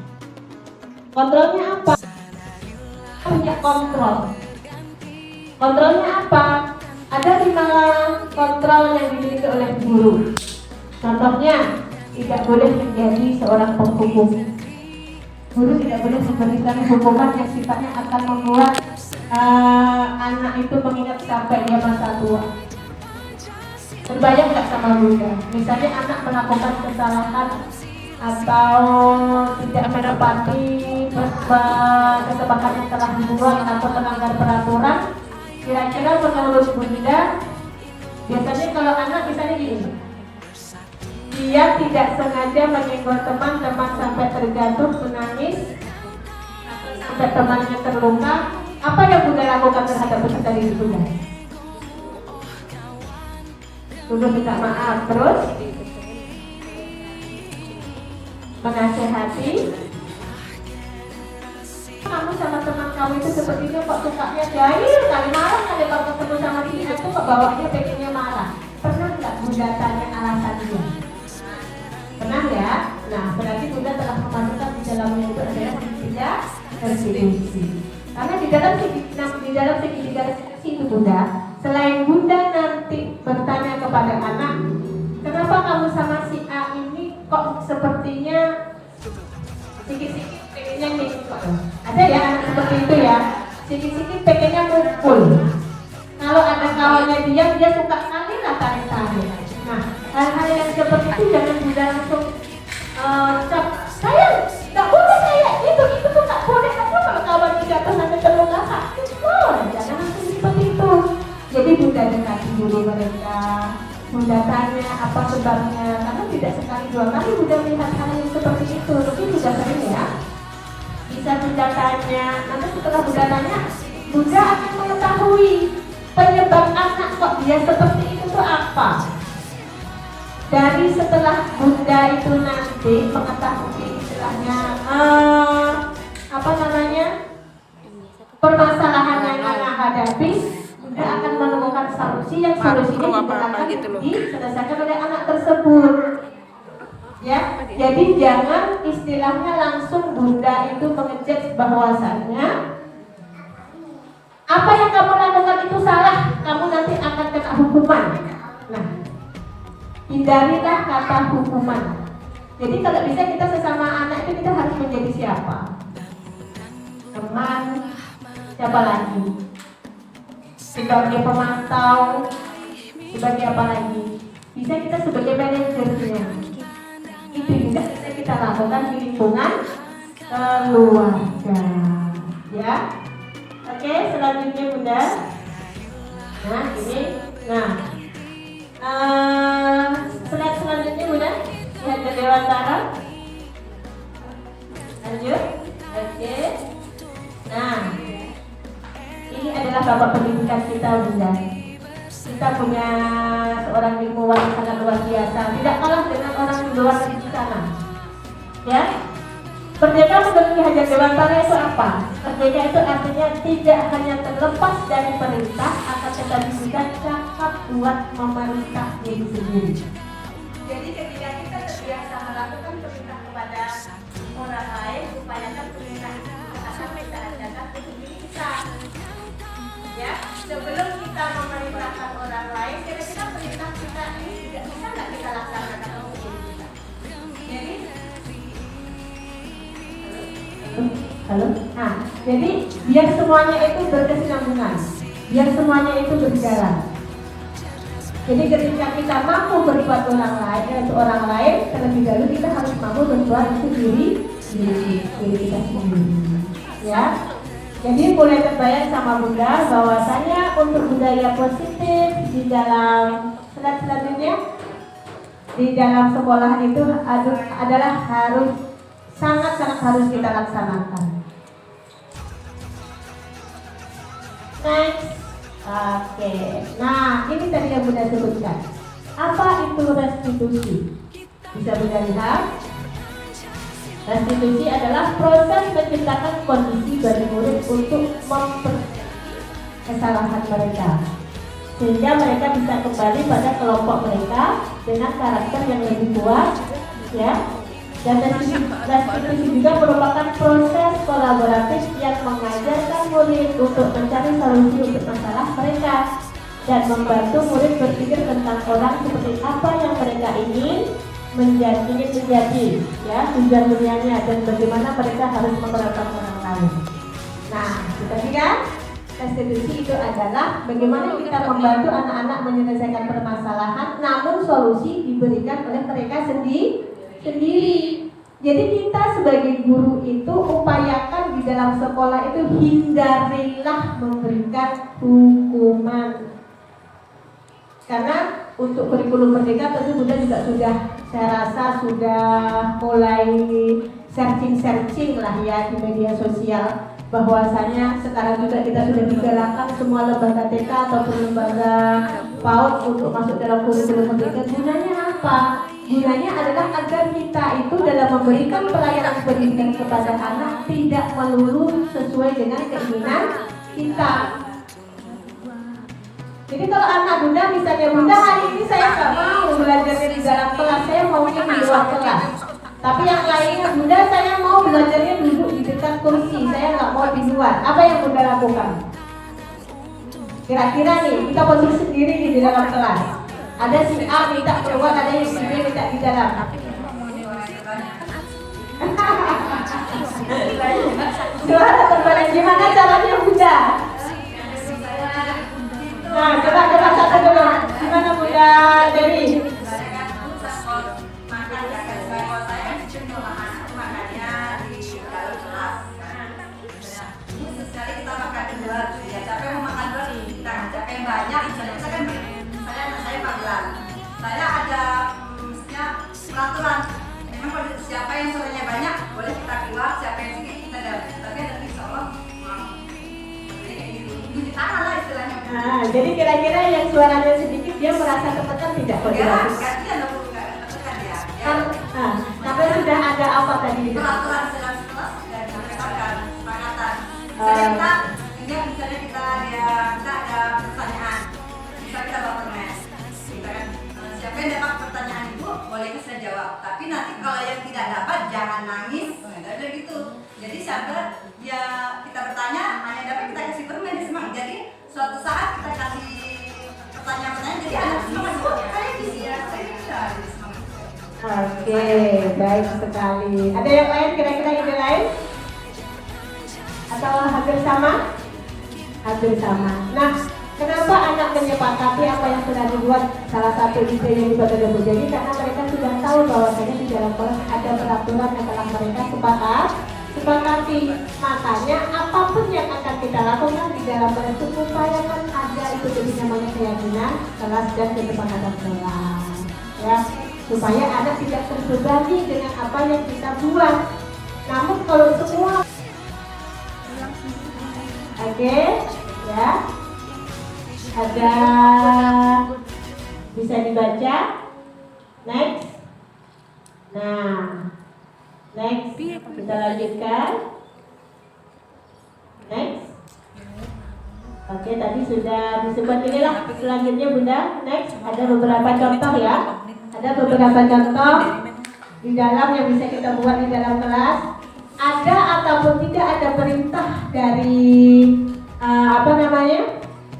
Kontrolnya apa? Punya kontrol. Kontrolnya apa? Ada 5 kontrol yang dimiliki oleh guru. Contohnya, tidak boleh menjadi seorang penghukum. Guru tidak boleh memberikan hukuman yang sifatnya akan membuat anak itu mengingat sampai dia masa tua. Terbayang nggak sama Bunda? Misalnya anak melakukan kesalahan atau tidak menepati kesepakatan yang telah dibuat atau melanggar peraturan, kira-kira menurut Bunda, biasanya kalau anak misalnya gini, dia tidak sengaja menyenggol teman sampai terjatuh menangis atau sampai temannya terluka, apa yang Bunda lakukan terhadap peserta didik Bunda? Bunda minta maaf, terus menasehati. Kamu sama teman kamu itu sepertinya kok sukanya jahil kali, marah kali kalau ketemu sama dia itu kok bawaannya pengennya marah. Pernah nggak Bunda tanya alasannya? Pernah ya? Nah, berarti Bunda telah memasukkan di dalamnya itu adalah tidak restitusi. Karena di dalam segitiga restitusi itu Bunda, selain Bunda nanti bertanya kepada anak, kenapa kamu sama si A ini kok sepertinya sikit-sikit pengennya ngikut? Ada ya anak seperti itu ya, sikit-sikit pengennya mukul. Kalau ada kawannya dia suka kali lah tarik-tarik. Nah, hal-hal yang seperti itu jangan Bunda langsung cap, sayang, nggak boleh kayak gitu, itu tuh nggak boleh. Apa kalau kawan kita tuh nanti terluka sakit? Oh, jangan langsung seperti itu. Jadi Bunda dekati dulu mereka, Bunda tanya apa sebabnya, karena tidak sekali 2 kali Bunda melihat hal yang seperti itu. Mungkin Bunda sering ya, bisa Bunda tanya. Nanti setelah Bunda tanya, Bunda akan mengetahui penyebab anak kok dia seperti itu tuh apa. Dari setelah Bunda itu nanti mengetahui istilahnya permasalahan yang anak hadapi, Bunda akan menemukan solusi yang solusinya akan diselesaikan oleh anak tersebut. Ya, jadi jangan istilahnya langsung Bunda itu mengejek bahwasannya apa yang kamu lakukan itu salah, kamu nanti akan kena hukuman. Nah, hindarilah kata hukuman. Jadi kalau bisa kita sesama anak itu kita harus menjadi siapa? Teman, siapa lagi? Sebagai pemantau, sebagai apa lagi? Bisa kita sebagai manajernya. Itu juga bisa kita lakukan di lingkungan keluarga. Ya, oke. Selanjutnya Bunda. Nah ini, slide selanjutnya Bunda. Lihat ke Dewantara. Lanjut. Oke. Nah, ini adalah bapak pendidikan kita Bunda. Kita punya seorang ilmuwan yang sangat luar biasa, tidak kalah dengan orang di luar negeri sana. Ya, merdeka menurut Ki Hajar Dewantara itu apa? Merdeka itu artinya tidak hanya terlepas dari perintah, akan tetapi juga cakap buat memerintah diri sendiri. Jadi ketika kita terbiasa melakukan perintah kepada orang lain, upayakan perintah itu akan kita adakan ke diri kita. Ya, sebelum kita memerintahkan orang lain, kira-kira perintah kita ini juga bisa nggak kita laksanakan untuk diri kita? Jadi, Halo? Nah, jadi biar semuanya itu berkesinambungan, biar semuanya itu berjalan. Jadi ketika kita mampu berbuat orang lain, untuk orang lain, terlebih dahulu kita harus mampu berbuat untuk diri kita sendiri. Ya. Jadi mulai terbayang sama Bunda bahwasanya untuk budaya positif di dalam selanjutnya di dalam sekolah itu adalah sangat harus kita laksanakan. Next. Oke. Nah, ini tadi yang Bunda sebutkan. Apa itu restitusi? Bisa Bunda lihat? Restitusi adalah proses menciptakan kondisi bagi murid untuk kesalahan mereka, sehingga mereka bisa kembali pada kelompok mereka dengan karakter yang lebih kuat, ya. Dan restitusi juga merupakan proses kolaboratif yang mengajarkan murid untuk mencari solusi untuk masalah mereka dan membantu murid berpikir tentang orang seperti apa yang mereka ingin menjadi, ya, tujuan dunianya dan bagaimana mereka harus memperlakukan orang lain. Nah, kita lihat restitusi itu adalah bagaimana kita membantu anak-anak menyelesaikan permasalahan, namun solusi diberikan oleh mereka sendiri. Jadi kita sebagai guru itu upayakan di dalam sekolah itu hindarilah memberikan hukuman. Karena untuk kurikulum merdeka tentu Bunda juga saya rasa sudah mulai searching lah ya di media sosial, bahwasanya sekarang juga kita sudah digalakkan semua lembaga TK ataupun lembaga PAUD untuk masuk dalam kurikulum merdeka. Gunanya apa? Gunanya adalah agar kita itu dalam memberikan pelayanan pendidikan kepada anak tidak melulu sesuai dengan keinginan kita. Jadi kalau anak Bunda misalnya, Bunda hari ini saya nggak mau belajarnya di dalam kelas, saya maunya di luar kelas. Tapi yang lainnya, Bunda saya mau belajarnya duduk di dekat kursi, saya nggak mau di luar. Apa yang Bunda lakukan? Kira-kira nih, kita posisi sendiri di dalam kelas. Ada si A minta keluar, ada yang si B minta di dalam. Suara terbalik, gimana caranya Bunda? Nah, coba satu dulu. Gimana Bunda Dewi? Saya ada peraturan. Memang kalau siapa yang suaranya banyak boleh kita keluar, siapa yang sedikit kita dapat. Tapi nanti insya Allah ditahan lah istilahnya. Nah, jadi kira-kira yang suaranya sedikit dia merasa tertekan tidak? Enggak, dia nggak tertekan ya. Tapi sudah ada apa tadi? Peraturan dalam kelas sudah disampaikan kesepakatan. Misalnya kita ada pertanyaan. Bisa kita bawa permen. Siapa yang dapat pertanyaan ibu boleh saya jawab. Tapi nanti kalau yang tidak dapat jangan nangis. Ada gitu. Jadi siapa dia kita bertanya hanya dapat kita kasih permen dia semangat. Jadi suatu saat kita kasih pertanyaan jadi anak semangat. Kayak gitu ya. Saya bisa semangat. Oke, baik sekali. Ada yang lain kira-kira ide lain? Atau hampir sama? Hampir sama. Nah, kenapa anak menyepakati apa yang sudah dibuat salah satu ide yang dibuat oleh Bu Jadi? Karena mereka sudah tahu bahwasanya di dalam kelas ada peraturan yang telah mereka sepakati. Makanya apapun yang akan kita lakukan di dalam kelas itu upayakan ada itu jadi namanya keyakinan kelas dan kesepakatan kelas. Ya, supaya anak tidak terbebani dengan apa yang kita buat. Namun kalau semua oke, ya. Ada bisa dibaca. Next. Nah, next kita lanjutkan. Next. Oke, tadi sudah disebut inilah selanjutnya Bunda. Next, ada beberapa contoh ya. Ada beberapa contoh di dalam yang bisa kita buat di dalam kelas. Ada ataupun tidak ada perintah dari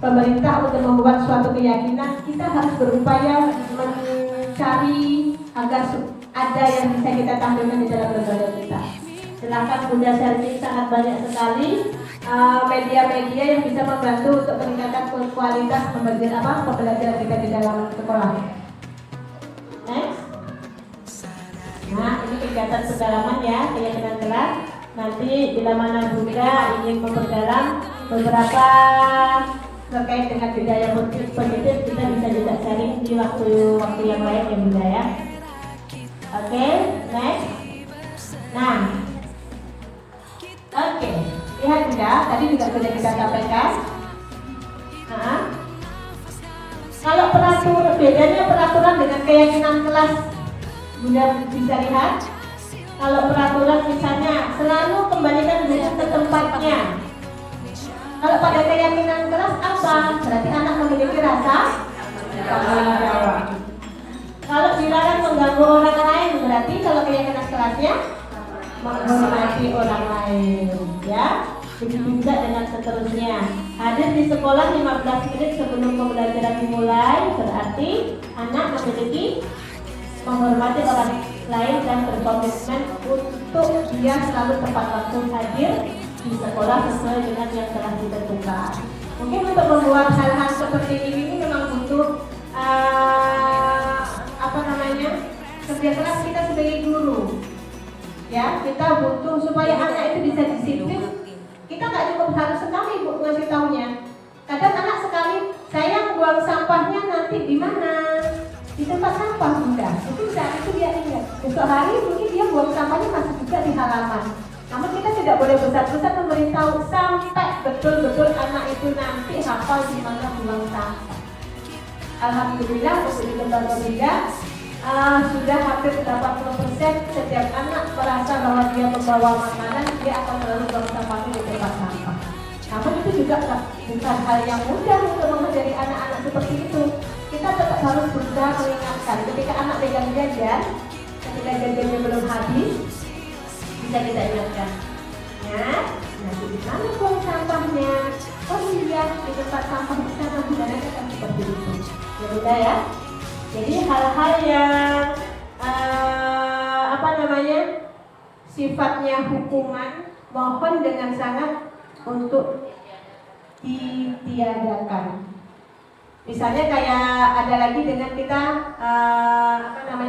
pemerintah untuk membuat suatu keyakinan, kita harus berupaya mencari agar ada yang bisa kita tampilkan di dalam lembaga kita. Silakan Bunda Selvi, sangat banyak sekali media-media yang bisa membantu untuk meningkatkan kualitas pembelajaran kita di dalam sekolah. Next. Nah, ini kegiatan pendalaman ya, keyakinan kelas. Nanti bila mana Bunda ingin memperdalam beberapa terkait dengan budaya positif, kita bisa juga sharing di waktu yang lain ya Bunda ya. Oke, next. Nah, oke, lihat Bunda, tadi juga sudah kita sampaikan. Nah, kalau bedanya peraturan dengan keyakinan kelas, Bunda bisa lihat. Kalau peraturan misalnya selalu kembalikan buku ke tempatnya. Kalau pada keyakinan kelas apa? Berarti anak memiliki rasa tanggung jawab. Kalau dilarang mengganggu orang lain, berarti kalau keyakinan kelasnya menghormati orang lain, ya. Begitu juga dengan seterusnya. Hadir di sekolah 15 menit sebelum pembelajaran dimulai, berarti anak memiliki menghormati orang lain dan berkomitmen untuk dia selalu tepat waktu hadir di sekolah sesuai dengan yang telah ditentukan. Mungkin untuk membuat hal-hal seperti ini memang butuh kerja keras kita sebagai guru. Ya, kita butuh supaya anak itu bisa disiplin. Kita nggak cukup harus sekali Bu ngasih taunya. Kadang anak sekali, sayang buang sampahnya nanti di mana? Di tempat sampah Bunda. Itu dia ingat. Besok hari mungkin dia buang sampahnya masih juga di halaman. Namun kita tidak boleh besar-besar memberitahu sampai betul-betul anak itu nanti hafal di mana buang sampah. Alhamdulillah untuk di tempat Bunda sudah hampir 80% setiap anak merasa bahwa dia membawa makanan, dia akan selalu buang sampahnya di tempat sampah. Namun itu juga bukan hal yang mudah untuk mengajari anak-anak seperti itu. Kita tetap harus berusaha mengingatkan. Ketika anak pegang jajan, ketika jajannya belum habis, bisa kita ingatkan. Ya, nanti di mana buang sampahnya? Oh iya, di tempat sampah di sana budaya kan seperti itu. Ya Bunda ya. Jadi hal-hal yang sifatnya hukuman, mohon dengan sangat untuk ditiadakan. Misalnya kayak ada lagi dengan kita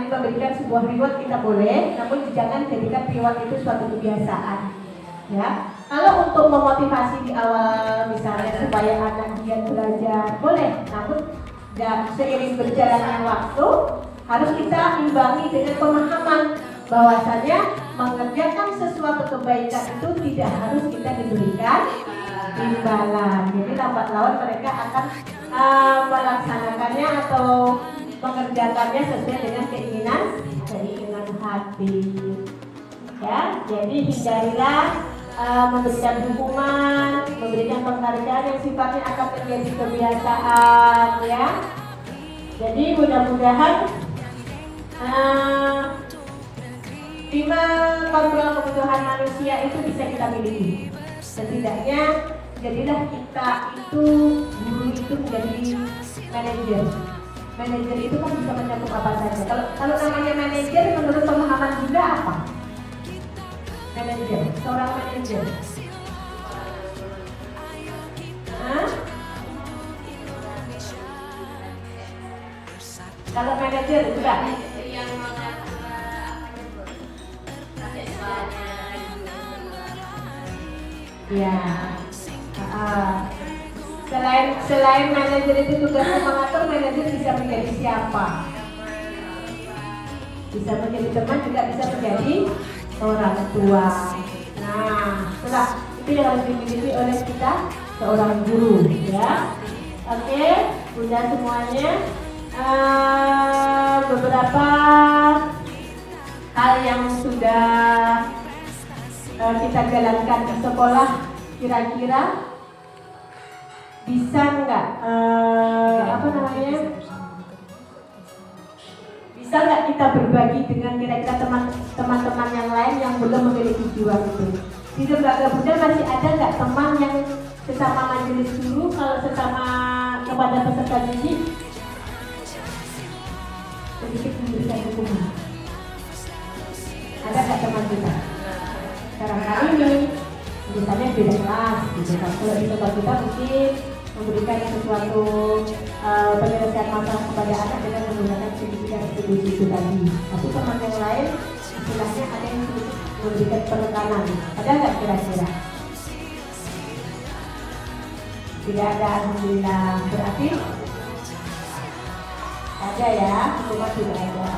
memberikan sebuah reward kita boleh, namun jangan jadikan reward itu suatu kebiasaan. Ya, kalau untuk memotivasi di awal misalnya supaya anak giat belajar boleh, namun seiring berjalannya waktu harus kita imbangi dengan pemahaman bahwasanya mengerjakan sesuatu kebaikan itu tidak harus kita diberikan imbalan. Jadi lambat laun mereka akan melaksanakannya atau mengerjakannya sesuai dengan keinginan hati. Ya, jadi hindarilah memberikan hukuman, memberikan penghargaan yang sifatnya akan menjadi kebiasaan, ya. Jadi mudah-mudahan 5 kontrol kebutuhan manusia itu bisa kita miliki. Setidaknya jadilah kita itu guru itu menjadi manajer. Manajer itu kan bisa mencakup apa saja. Kalau namanya manajer menurut pemahaman juga apa? Manajer, seorang manajer. Kalau manajer juga. Ya. Selain manajer itu tugasnya mengatur, manajer bisa menjadi siapa? Bisa menjadi teman, juga bisa menjadi orang tua. Nah, setelah itu yang harus dimiliki oleh kita seorang guru, ya. Oke, Bunda semuanya. Beberapa hal yang sudah kita jalankan di sekolah, kira-kira bisa nggak bisa nggak kita berbagi dengan kira-kira teman-teman yang lain yang belum memiliki jiwa itu? Di lembaga Bunda masih ada nggak teman yang sesama majelis guru, kalau sesama kepada peserta didik sedikit memberikan hukuman? Ada nggak teman kita? sekarang hari ini misalnya beda kelas gitu kan. Kalau di tempat kita mungkin memberikan sesuatu penyelesaian masalah kepada anak dengan menggunakan pendidikan institusi itu tadi. Tapi teman yang lain istilahnya ada yang memberikan penekanan. Ada nggak kira-kira? Tidak ada, alhamdulillah. Berarti ada ya, hukuman tidak ada.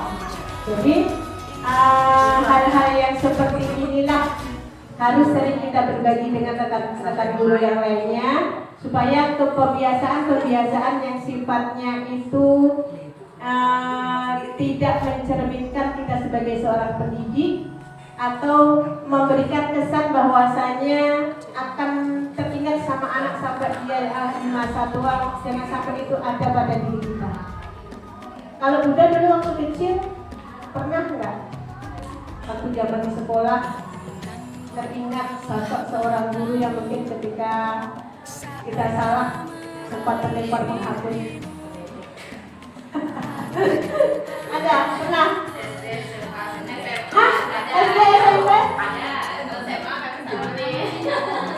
Jadi hal-hal yang seperti inilah harus sering kita berbagi dengan rekan guru yang lainnya, supaya kebiasaan yang sifatnya itu tidak mencerminkan kita sebagai seorang pendidik atau memberikan kesan bahwasanya akan teringat sama anak sampai dia di masa tua, jangan sampai itu ada pada diri kita. Kalau Bunda dulu waktu kecil pernah nggak waktu zaman di sekolah teringat sosok seorang guru yang mungkin ketika kita salah sempat terlempar menghapus? Ada? Pernah? Hah? SD, SMP?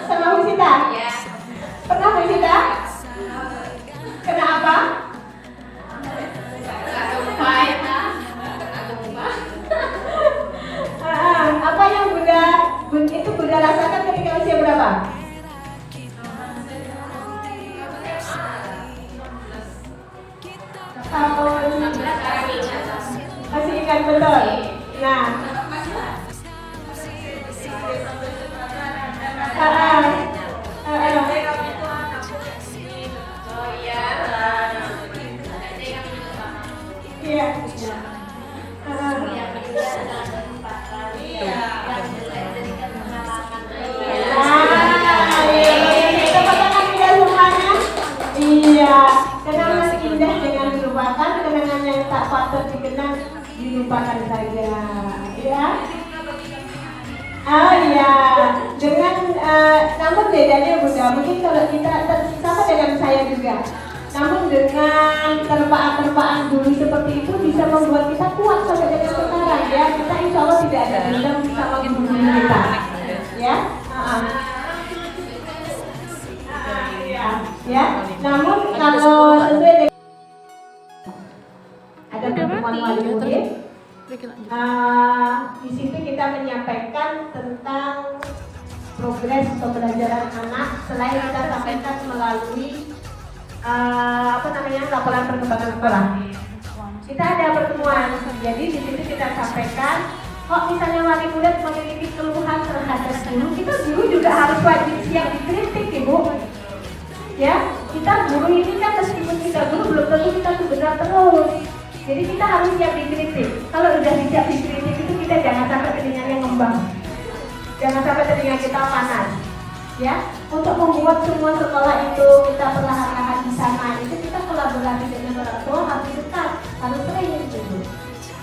Sama Wisita? Pernah Wisita? Kena apa? Apa yang Bunda rasakan ketika usia berapa? Masih ingat betul. Nah, kenangan indah dengan dilupakan, kenangan yang tak patut dikenang dilupakan saja, ya. Oh iya, dengan namun bedanya Bunda, mungkin kalau kita sama dengan saya juga. Namun dengan terpaan-terpaan dulu seperti itu bisa membuat kita kuat sampai dengan sekarang, ya. Kita insya Allah tidak ada dendam sama guru kita, ya. Ya, namun kalau sesuai dengan ada pertemuan wali murid, di situ kita menyampaikan tentang progres pembelajaran anak selain kita sampaikan melalui laporan perkembangan sekolah. Kita ada pertemuan, jadi di situ kita sampaikan, kok misalnya wali murid memiliki keluhan terhadap guru, kita guru juga harus wajib siap dikritik, Ibu. Ya, kita guru ini kan meskipun kita guru belum tentu kita tuh benar terus. Jadi kita harus siap dikritik. Kalau udah siap dikritik itu kita jangan sampai telinganya ngembang, jangan sampai telinga kita panas. Ya, untuk membuat semua sekolah itu kita perlahan-lahan di sana itu kita kolaborasi dengan orang tua harus dekat, harus sering itu.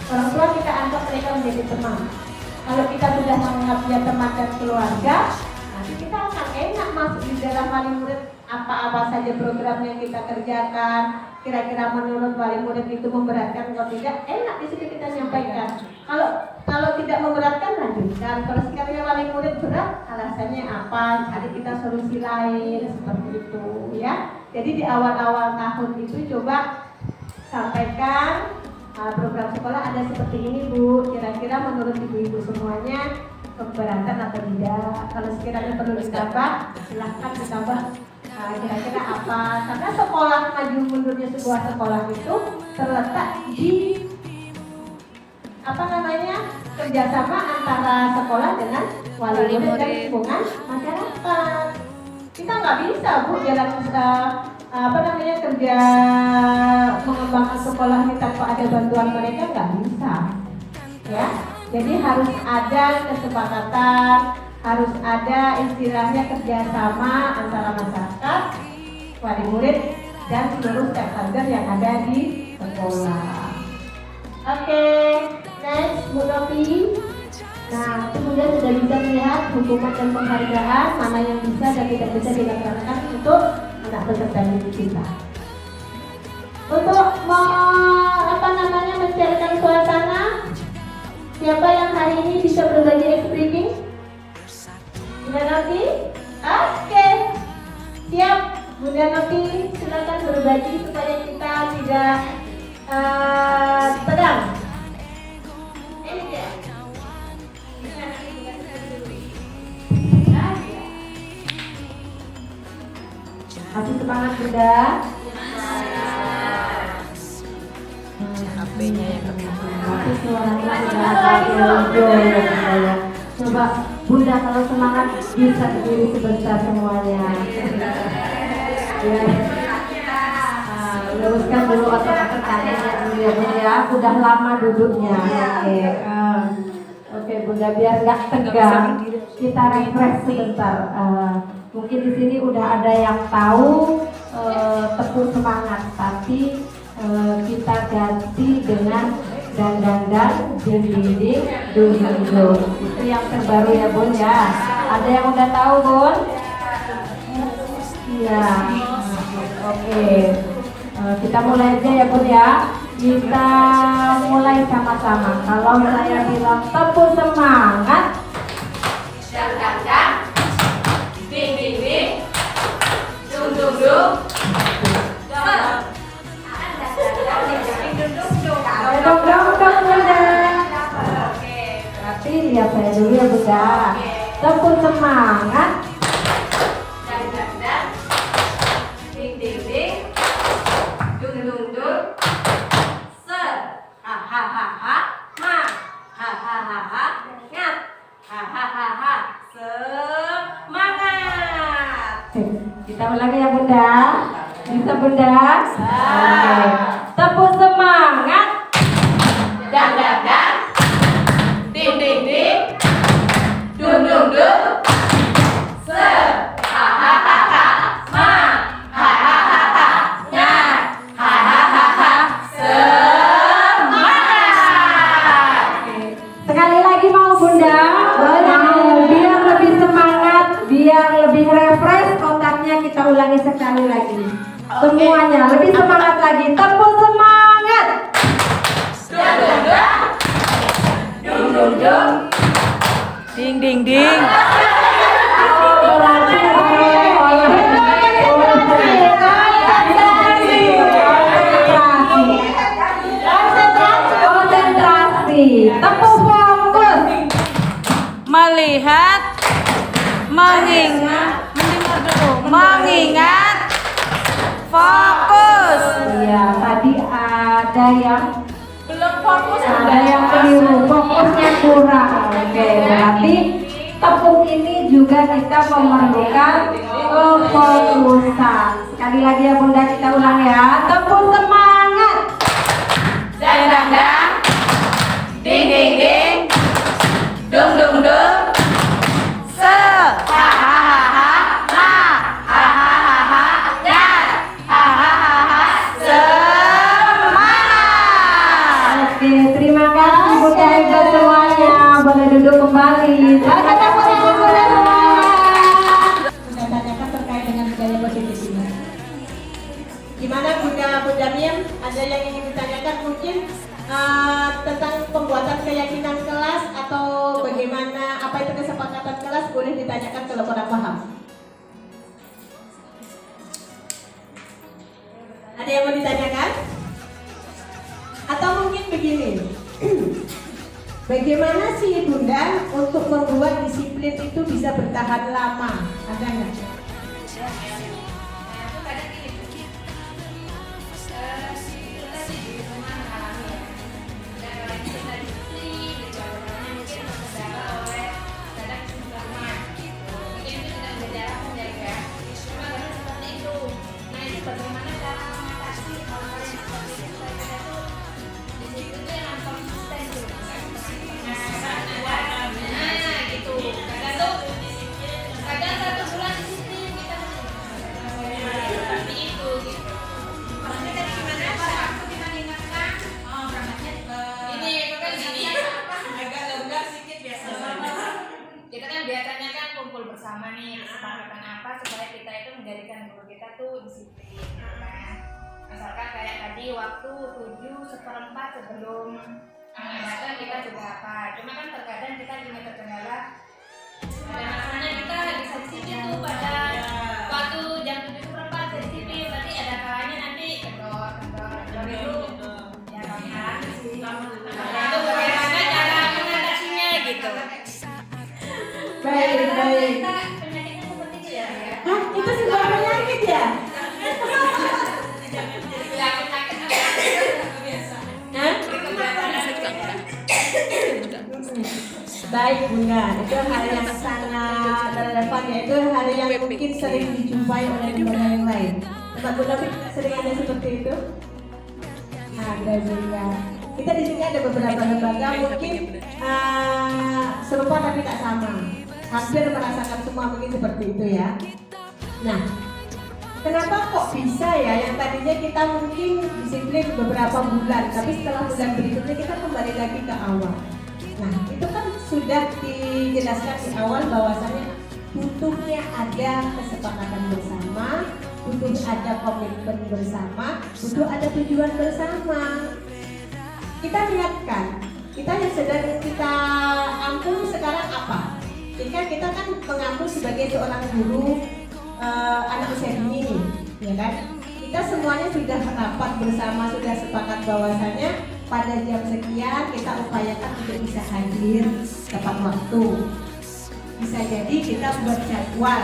Orang tua kita anggap mereka menjadi teman. Kalau kita sudah menganggap dia teman dan keluarga, nanti kita akan enak masuk di dalam wali murid. Apa-apa saja program yang kita kerjakan, kira-kira menurut wali murid itu memberatkan atau tidak, enak di situ kita nyampaikan. Kalau tidak memberatkan, lanjutkan. Kalau sekiranya wali murid berat, alasannya apa? Cari kita solusi lain seperti itu, ya. Jadi di awal-awal tahun itu coba sampaikan program sekolah ada seperti ini, Bu. Kira-kira menurut ibu-ibu semuanya keberatan atau tidak? Kalau sekiranya perlu ditambah, silahkan ditambah. Kira-kira apa? Karena sekolah maju mundurnya sebuah sekolah itu terletak di kerjasama antara sekolah dengan wali murid dan lingkungan masyarakat. Kita nggak bisa, Bu, jalan kerja mengembangkan sekolah ini tanpa ada bantuan mereka, nggak bisa, ya. Jadi harus ada kesepakatan, harus ada istilahnya kerjasama antara masyarakat, wali murid, dan seluruh stakeholder yang ada di sekolah. Oke, next, Bu Novi. Nah, kemudian sudah bisa melihat hukuman dan penghargaan mana yang bisa dan tidak bisa dilaksanakan untuk anak peserta didik kita. Untuk mencairkan suasana, siapa yang hari ini bisa berbagi briefing? Bunda Noti? Oke. Siap. Bunda Noti, silakan berbagi supaya kita tidak tegang. Ini dia. Masih semangat Bunda? HP-nya yang Tapi suaranya sudah agak ya Bunda ya. Coba Bunda kalau semangat bisa berdiri sebentar semuanya. Ya. Luruskan dulu otot-otot kakinya dulu ya Bunda ya. Udah lama duduknya. Oke. Oke Bunda, biar nggak tegang, kita refresh sebentar. Mungkin di sini udah ada yang tahu tepuk semangat, tapi kita ganti dengan dan dinding dung. Itu yang terbaru ya Bun ya. Ada yang udah tahu Bun? Iya. Oke. Kita mulai aja ya Bun ya. Kita mulai sama-sama. Kalau saya bilang tepuk semangat, dang, ding, dung. dong Bunda. Tapi lihat saya dulu ya Bunda. Tepuk semangat. Dang, ding, dung. Ser, ha, ma, ha, ngat, ha, semangat. Kita ulangi ya Bunda. Bisa Bunda? Oke. Tepuk semangat. Dang, ding, dung. Ser, ha, ma, ha, ngat, ha, semangat. Sekali lagi mau Bunda? Mau biar lebih semangat, biar lebih refresh otaknya, kita ulangi sekali lagi. Semuanya lebih semangat lagi. Tepuk semangat. Dung. Ding. Berarti konsentrasi. Tepuk fokus. Melihat, mengingat, fokus. Iya, tadi ada yang Belum fokus, ada yang keliru, fokusnya kurang. Oke, berarti tepuk ini juga kita memerlukan kefokusan. Sekali lagi ya Bunda, kita ulang ya. Tepuk semangat. Dang, ding, dung. Se, ha, ma, ha, ngat, ha, semangat. Oke, terima kasih Bunda Ega semuanya. Boleh duduk kembali. Selamat datang Bunda semuanya. Bunda tanyakan terkait dengan budaya positif ini. Gimana Bunda Miem? Ada yang ingin ditanyakan mungkin tentang pembuatan keyakinan kelas atau bagaimana, apa itu kesepakatan kelas, boleh ditanyakan kalau kurang paham. Ada yang mau ditanyakan? Atau mungkin begini, bagaimana sih Bunda untuk membuat disiplin itu bisa bertahan lama? Ada nggak? Kita kan biasanya kan kumpul bersama nih, kesepakatan apa supaya kita itu menjadikan guru kita tuh disiplin, gitu kan. Misalkan kayak tadi waktu 7/4 sebelum mengajarkan kita juga apa. Cuma kan terkadang kita punya terkendala, ada masanya kita Baik, baik. Kita penyakitnya seperti itu ya. Hah, itu sebuah penyakit ya? Hah? Baik Bunda, itu hal yang sangat relevan ya, itu hal yang mungkin sering dijumpai oleh Bunda yang lain. Tempat Bunda sering ada seperti itu? Ada juga. Kita di sini ada beberapa lembaga mungkin serupa tapi tak sama. Hampir merasakan semua mungkin seperti itu ya. Nah, kenapa kok bisa ya yang tadinya kita mungkin disiplin beberapa bulan, tapi setelah bulan berikutnya kita kembali lagi ke awal. Nah, itu kan sudah dijelaskan di awal bahwasanya butuhnya ada kesepakatan bersama, butuh ada komitmen bersama, butuh ada tujuan bersama. Kita lihatkan, kita yang sedang kita ampuni sekarang apa? Jika kita kan mengampuni sebagai seorang guru anak usia dini nih, ya kan? Kita semuanya sudah rapat bersama, sudah sepakat bahwasanya pada jam sekian kita upayakan untuk bisa hadir tepat waktu. Bisa jadi kita buat jadwal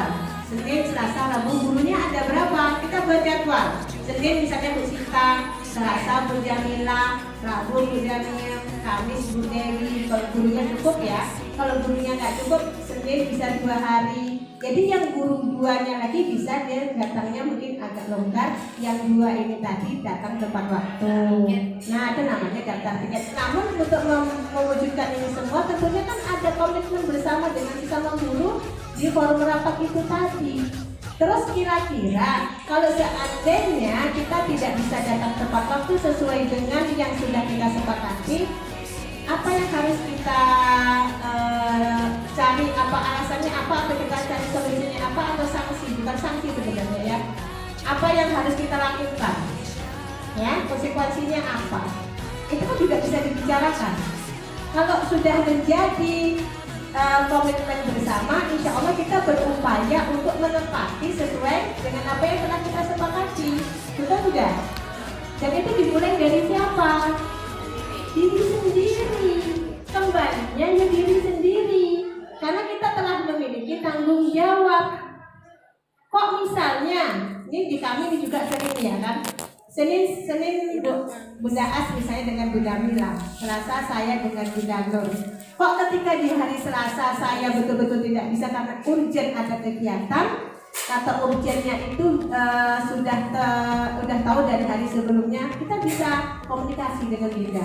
Senin, Selasa, Rabu, gurunya ada berapa? Kita buat jadwal. Senin misalnya Bu Sita, Selasa Bu Jamila, Rabu Bu Jamil, Kamis Bu Dewi. Kalau gurunya cukup ya. Kalau gurunya nggak cukup, Senin bisa 2 hari. Jadi yang guru 2-nya lagi bisa dia datangnya mungkin agak longgar. Yang 2 ini tadi datang tepat waktu. Nah itu namanya daftar tiket. Namun untuk mewujudkan ini semua tentunya kan ada komitmen bersama dengan sesama guru di forum rapat itu tadi. Terus kira-kira kalau seandainya kita tidak bisa datang tepat waktu sesuai dengan yang sudah kita sepakati, apa yang harus kita cari, apa alasannya apa, atau kita cari solusinya apa, atau sanksi, bukan sanksi sebenarnya ya, apa yang harus kita lakukan ya, konsekuensinya apa, itu kan juga bisa dibicarakan. Kalau sudah menjadi komitmen bersama, insya Allah kita berupaya untuk menepati sesuai dengan apa yang telah kita sepakati, betul tidak? Dan itu dimulai dari siapa? Diri sendiri, kembalinya ya diri sendiri, karena kita telah memiliki tanggung jawab. Kok misalnya, ini di kami juga sering ya kan, Senin Bunda As misalnya dengan Bunda Mila, Selasa saya dengan Bunda Nur. Kok ketika di hari Selasa saya betul-betul tidak bisa karena urgent ada kegiatan, kata urgentnya itu sudah tahu dari hari sebelumnya, kita bisa komunikasi dengan Bunda.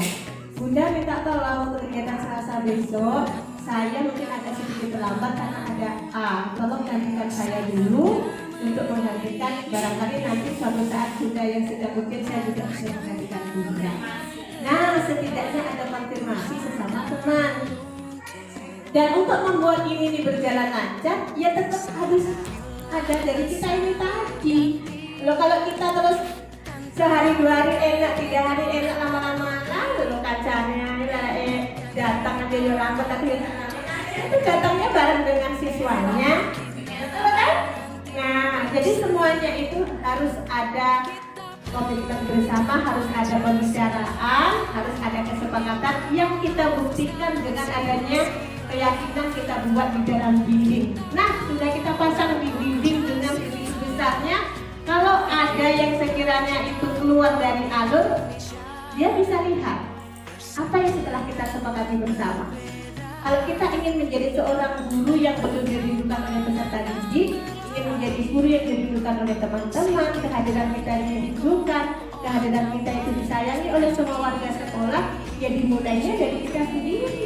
Bunda minta tolong untuk kegiatan Selasa besok, saya mungkin agak sedikit terlambat karena ada A, tolong gantikan saya dulu untuk menggantikan, barangkali nanti suatu saat Bunda yang sedang mungkin saya juga bisa menggantikan Bunda. Nah, setidaknya ada konfirmasi sesama teman. Dan untuk membuat ini berjalan lancar, ya tetap harus ada dari kita ini tadi. Loh, kalau kita terus sehari 2 hari enak, 3 hari enak, lama-lama loh kacanya datang aja ya lambat, tapi itu datangnya bareng dengan siswanya, betul kan? Nah, jadi semuanya itu harus ada komitmen bersama, harus ada pembicaraan, harus ada kesepakatan yang kita buktikan dengan adanya keyakinan kita buat di dalam dinding. Nah, sudah kita pasang di dinding dengan dinding besarnya. Kalau ada yang sekiranya itu keluar dari alur, dia bisa lihat apa yang setelah kita sepakati bersama. Kalau kita ingin menjadi seorang guru yang betul dirindukan oleh peserta didik, ingin menjadi guru yang dirindukan oleh teman-teman, kehadiran kita dirindukan, kehadiran kita itu disayangi oleh semua warga sekolah, ya dimulainya dari kita sendiri.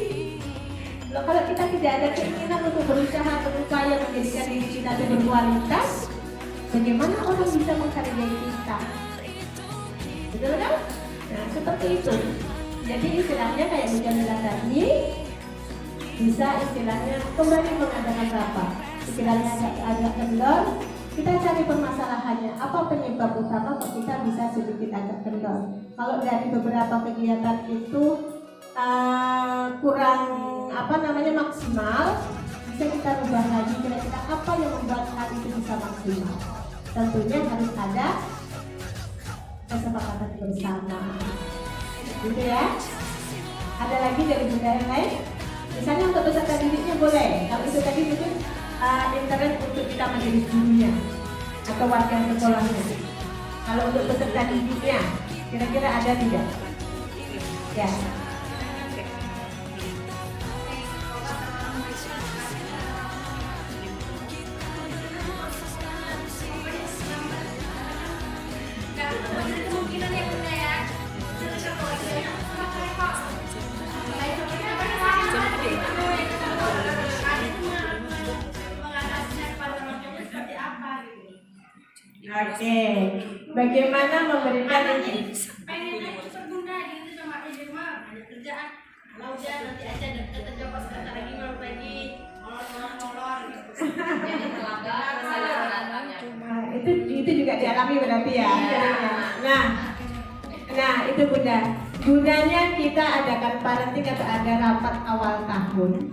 Loh, kalau kita tidak ada keinginan untuk berusaha, berupaya menjadikan diri kita itu berkualitas, bagaimana orang bisa menghargai kita? Betul kan? Nah, seperti itu. Jadi istilahnya kayak Bunda Mila tadi, bisa istilahnya kembali mengadakan rapat. Istilahnya agak kendor, kita cari permasalahannya. Apa penyebab utama kok kita bisa sedikit agak kendor? Kalau dari beberapa kegiatan itu kurang maksimal, bisa kita ubah lagi kira-kira apa yang membuat hal itu bisa maksimal. Tentunya harus ada kesepakatan bersama, gitu ya. Ada lagi dari Bunda yang lain? Misalnya untuk peserta didiknya boleh. Kalau itu tadi mungkin interest untuk kita menjadi gurunya atau warga sekolahnya. Kalau untuk peserta didiknya, kira-kira ada tidak? Ya. Oke, bagaimana memberikan ini? pengen aja berbunda gitu sama di rumah ada kerjaan kalau udah nanti aja deket aja pas kata lagi baru lagi molor gitu jadi terlambat Itu juga dialami berarti ya. Nah itu Bunda. Gunanya kita adakan parenting atau ada rapat awal tahun.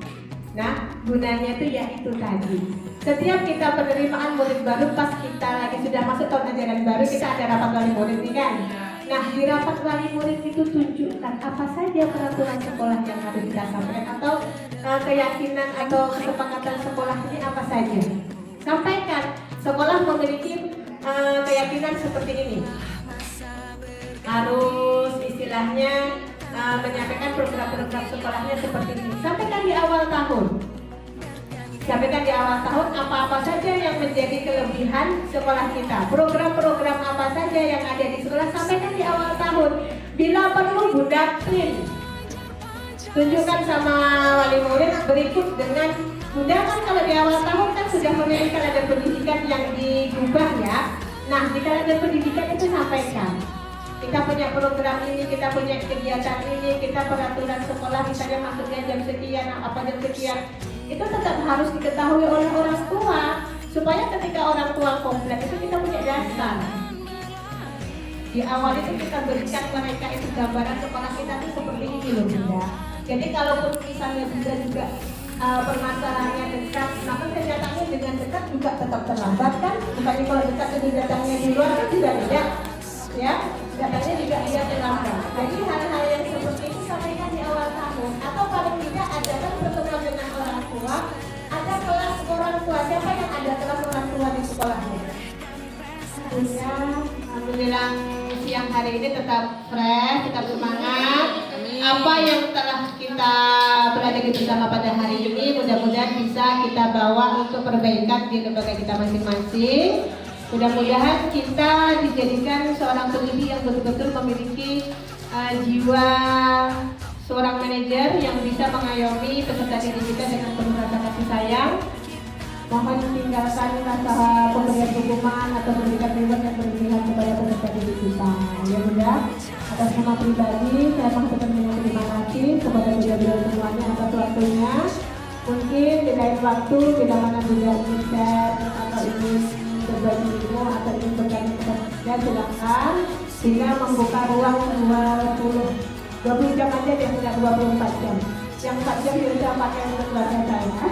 Nah, gunanya itu ya itu tadi. Setiap kita penerimaan murid baru, pas kita lagi sudah masuk tahun ajaran baru, kita ada rapat wali murid nih kan. Nah, di rapat wali murid itu tunjukkan apa saja peraturan sekolah yang harus kita sampaikan atau keyakinan atau kesepakatan sekolah ini apa saja. Sampaikan, sekolah memiliki keyakinan seperti ini. Harus istilahnya menyampaikan program-program sekolahnya seperti ini. Sampaikan di awal tahun. Sampaikan di awal tahun apa-apa saja yang menjadi kelebihan sekolah kita. Program-program apa saja yang ada di sekolah sampaikan di awal tahun. Bila perlu Bunda print. Tunjukkan sama wali murid berikut dengan Bunda kan kalau di awal tahun kan sudah memiliki kalender pendidikan yang diubah ya. Nah di kalender pendidikan itu sampaikan. Kita punya program ini, kita punya kegiatan ini, kita peraturan sekolah misalnya masuknya jam sekian, apa jam sekian. Itu tetap harus diketahui oleh orang tua supaya ketika orang tua komplain itu kita punya dasar. Di awal itu kita berikan mereka itu gambaran sekolah kita itu seperti ini loh Bunda. Jadi kalaupun misalnya Bunda juga permasalahannya dekat, maka kenyataannya dengan dekat juga tetap terlambat kan? Bukannya kalau dekat itu datangnya di luar kan juga tidak, ya? Datangnya juga tidak terlambat. Jadi hal-hal yang seperti itu sampaikan di awal tahun atau paling tidak adakan pertemuan dengan orang tua. Ada kelas orang tua, siapa yang ada kelas orang tua di sekolahnya? Alhamdulillah siang hari ini tetap fresh, tetap semangat. Apa yang telah kita pelajari bersama pada hari ini mudah-mudahan bisa kita bawa untuk perbaikan di lembaga kita masing-masing. Mudah-mudahan kita dijadikan seorang pendidik yang betul-betul memiliki jiwa seorang manajer yang bisa mengayomi peserta didik kita dengan penuh rasa kasih sayang. Mohon tinggalkan rasa pemberian hukuman atau memberikan reward yang berlebihan kepada peserta didik kita. Ya Bunda, atas nama pribadi saya mengucapkan terima kasih kepada beliau-beliau semuanya atas waktunya. Mungkin di lain waktu bila mana Bunda ingin share atau ingin berbagi ilmu atau ingin bertanya kepada silakan. Bila membuka ruang 20 jam aja dia tidak 24 jam. Yang 4 jam dia bisa pakai untuk belajar saya.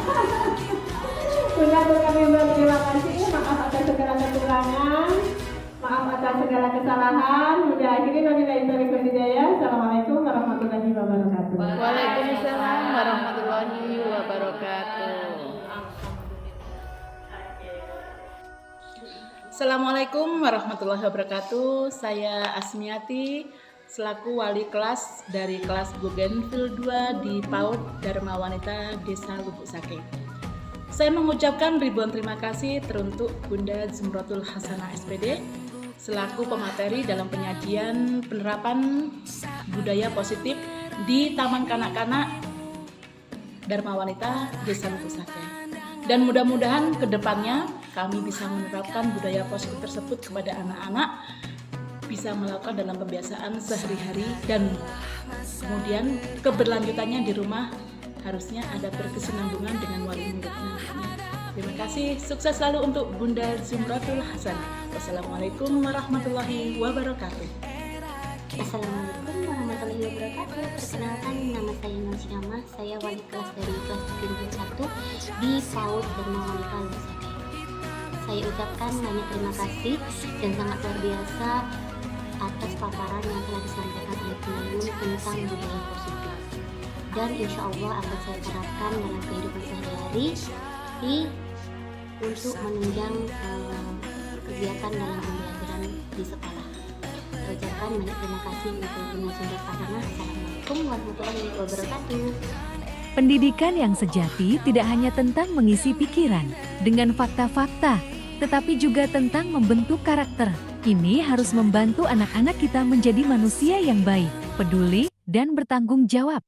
Bunda kami berterima kasih. Maaf atas segala kekurangan, maaf atas segala kesalahan. Bunda akhiri wabillahi taufiq wal hidayah. Assalamualaikum warahmatullahi wabarakatuh. Waalaikumsalam warahmatullahi wabarakatuh. Assalamualaikum warahmatullahi wabarakatuh. Saya Asmiati selaku wali kelas dari kelas Bougainville 2 di PAUD Dharma Wanita Desa Lubuk Sake. Saya mengucapkan ribuan terima kasih teruntuk Bunda Zumratul Hasanah SPD selaku pemateri dalam penyajian penerapan budaya positif di Taman Kanak-kanak Dharma Wanita Desa Lubuk Sake. Dan mudah-mudahan ke depannya kami bisa menerapkan budaya positif tersebut kepada anak-anak, bisa melakukan dalam kebiasaan sehari-hari dan kemudian keberlanjutannya di rumah harusnya ada berkesinambungan dengan wali muridnya. Terima kasih, sukses selalu untuk Bunda Zumratul Hasanah. Wassalamualaikum warahmatullahi wabarakatuh. Assalamualaikum warahmatullahi wabarakatuh. Perkenalkan, nama saya Nursyama. Saya wali kelas dari kelas Bougainville 1 di PAUD Dharma Wanita Lubuk Sake. Saya ucapkan banyak terima kasih dan sangat luar biasa atas paparan yang telah disampaikan oleh Bunda Yun tentang budaya positif. dan insya Allah akan saya terapkan dalam kehidupan sehari-hari untuk menunjang kegiatan dalam pembelajaran di sekolah. Saya ucapkan banyak terima kasih untuk Bunda Sunda Farhana. Assalamualaikum warahmatullahi wabarakatuh. Pendidikan yang sejati tidak hanya tentang mengisi pikiran dengan fakta-fakta, tetapi juga tentang membentuk karakter. Ini harus membantu anak-anak kita menjadi manusia yang baik, peduli, dan bertanggung jawab.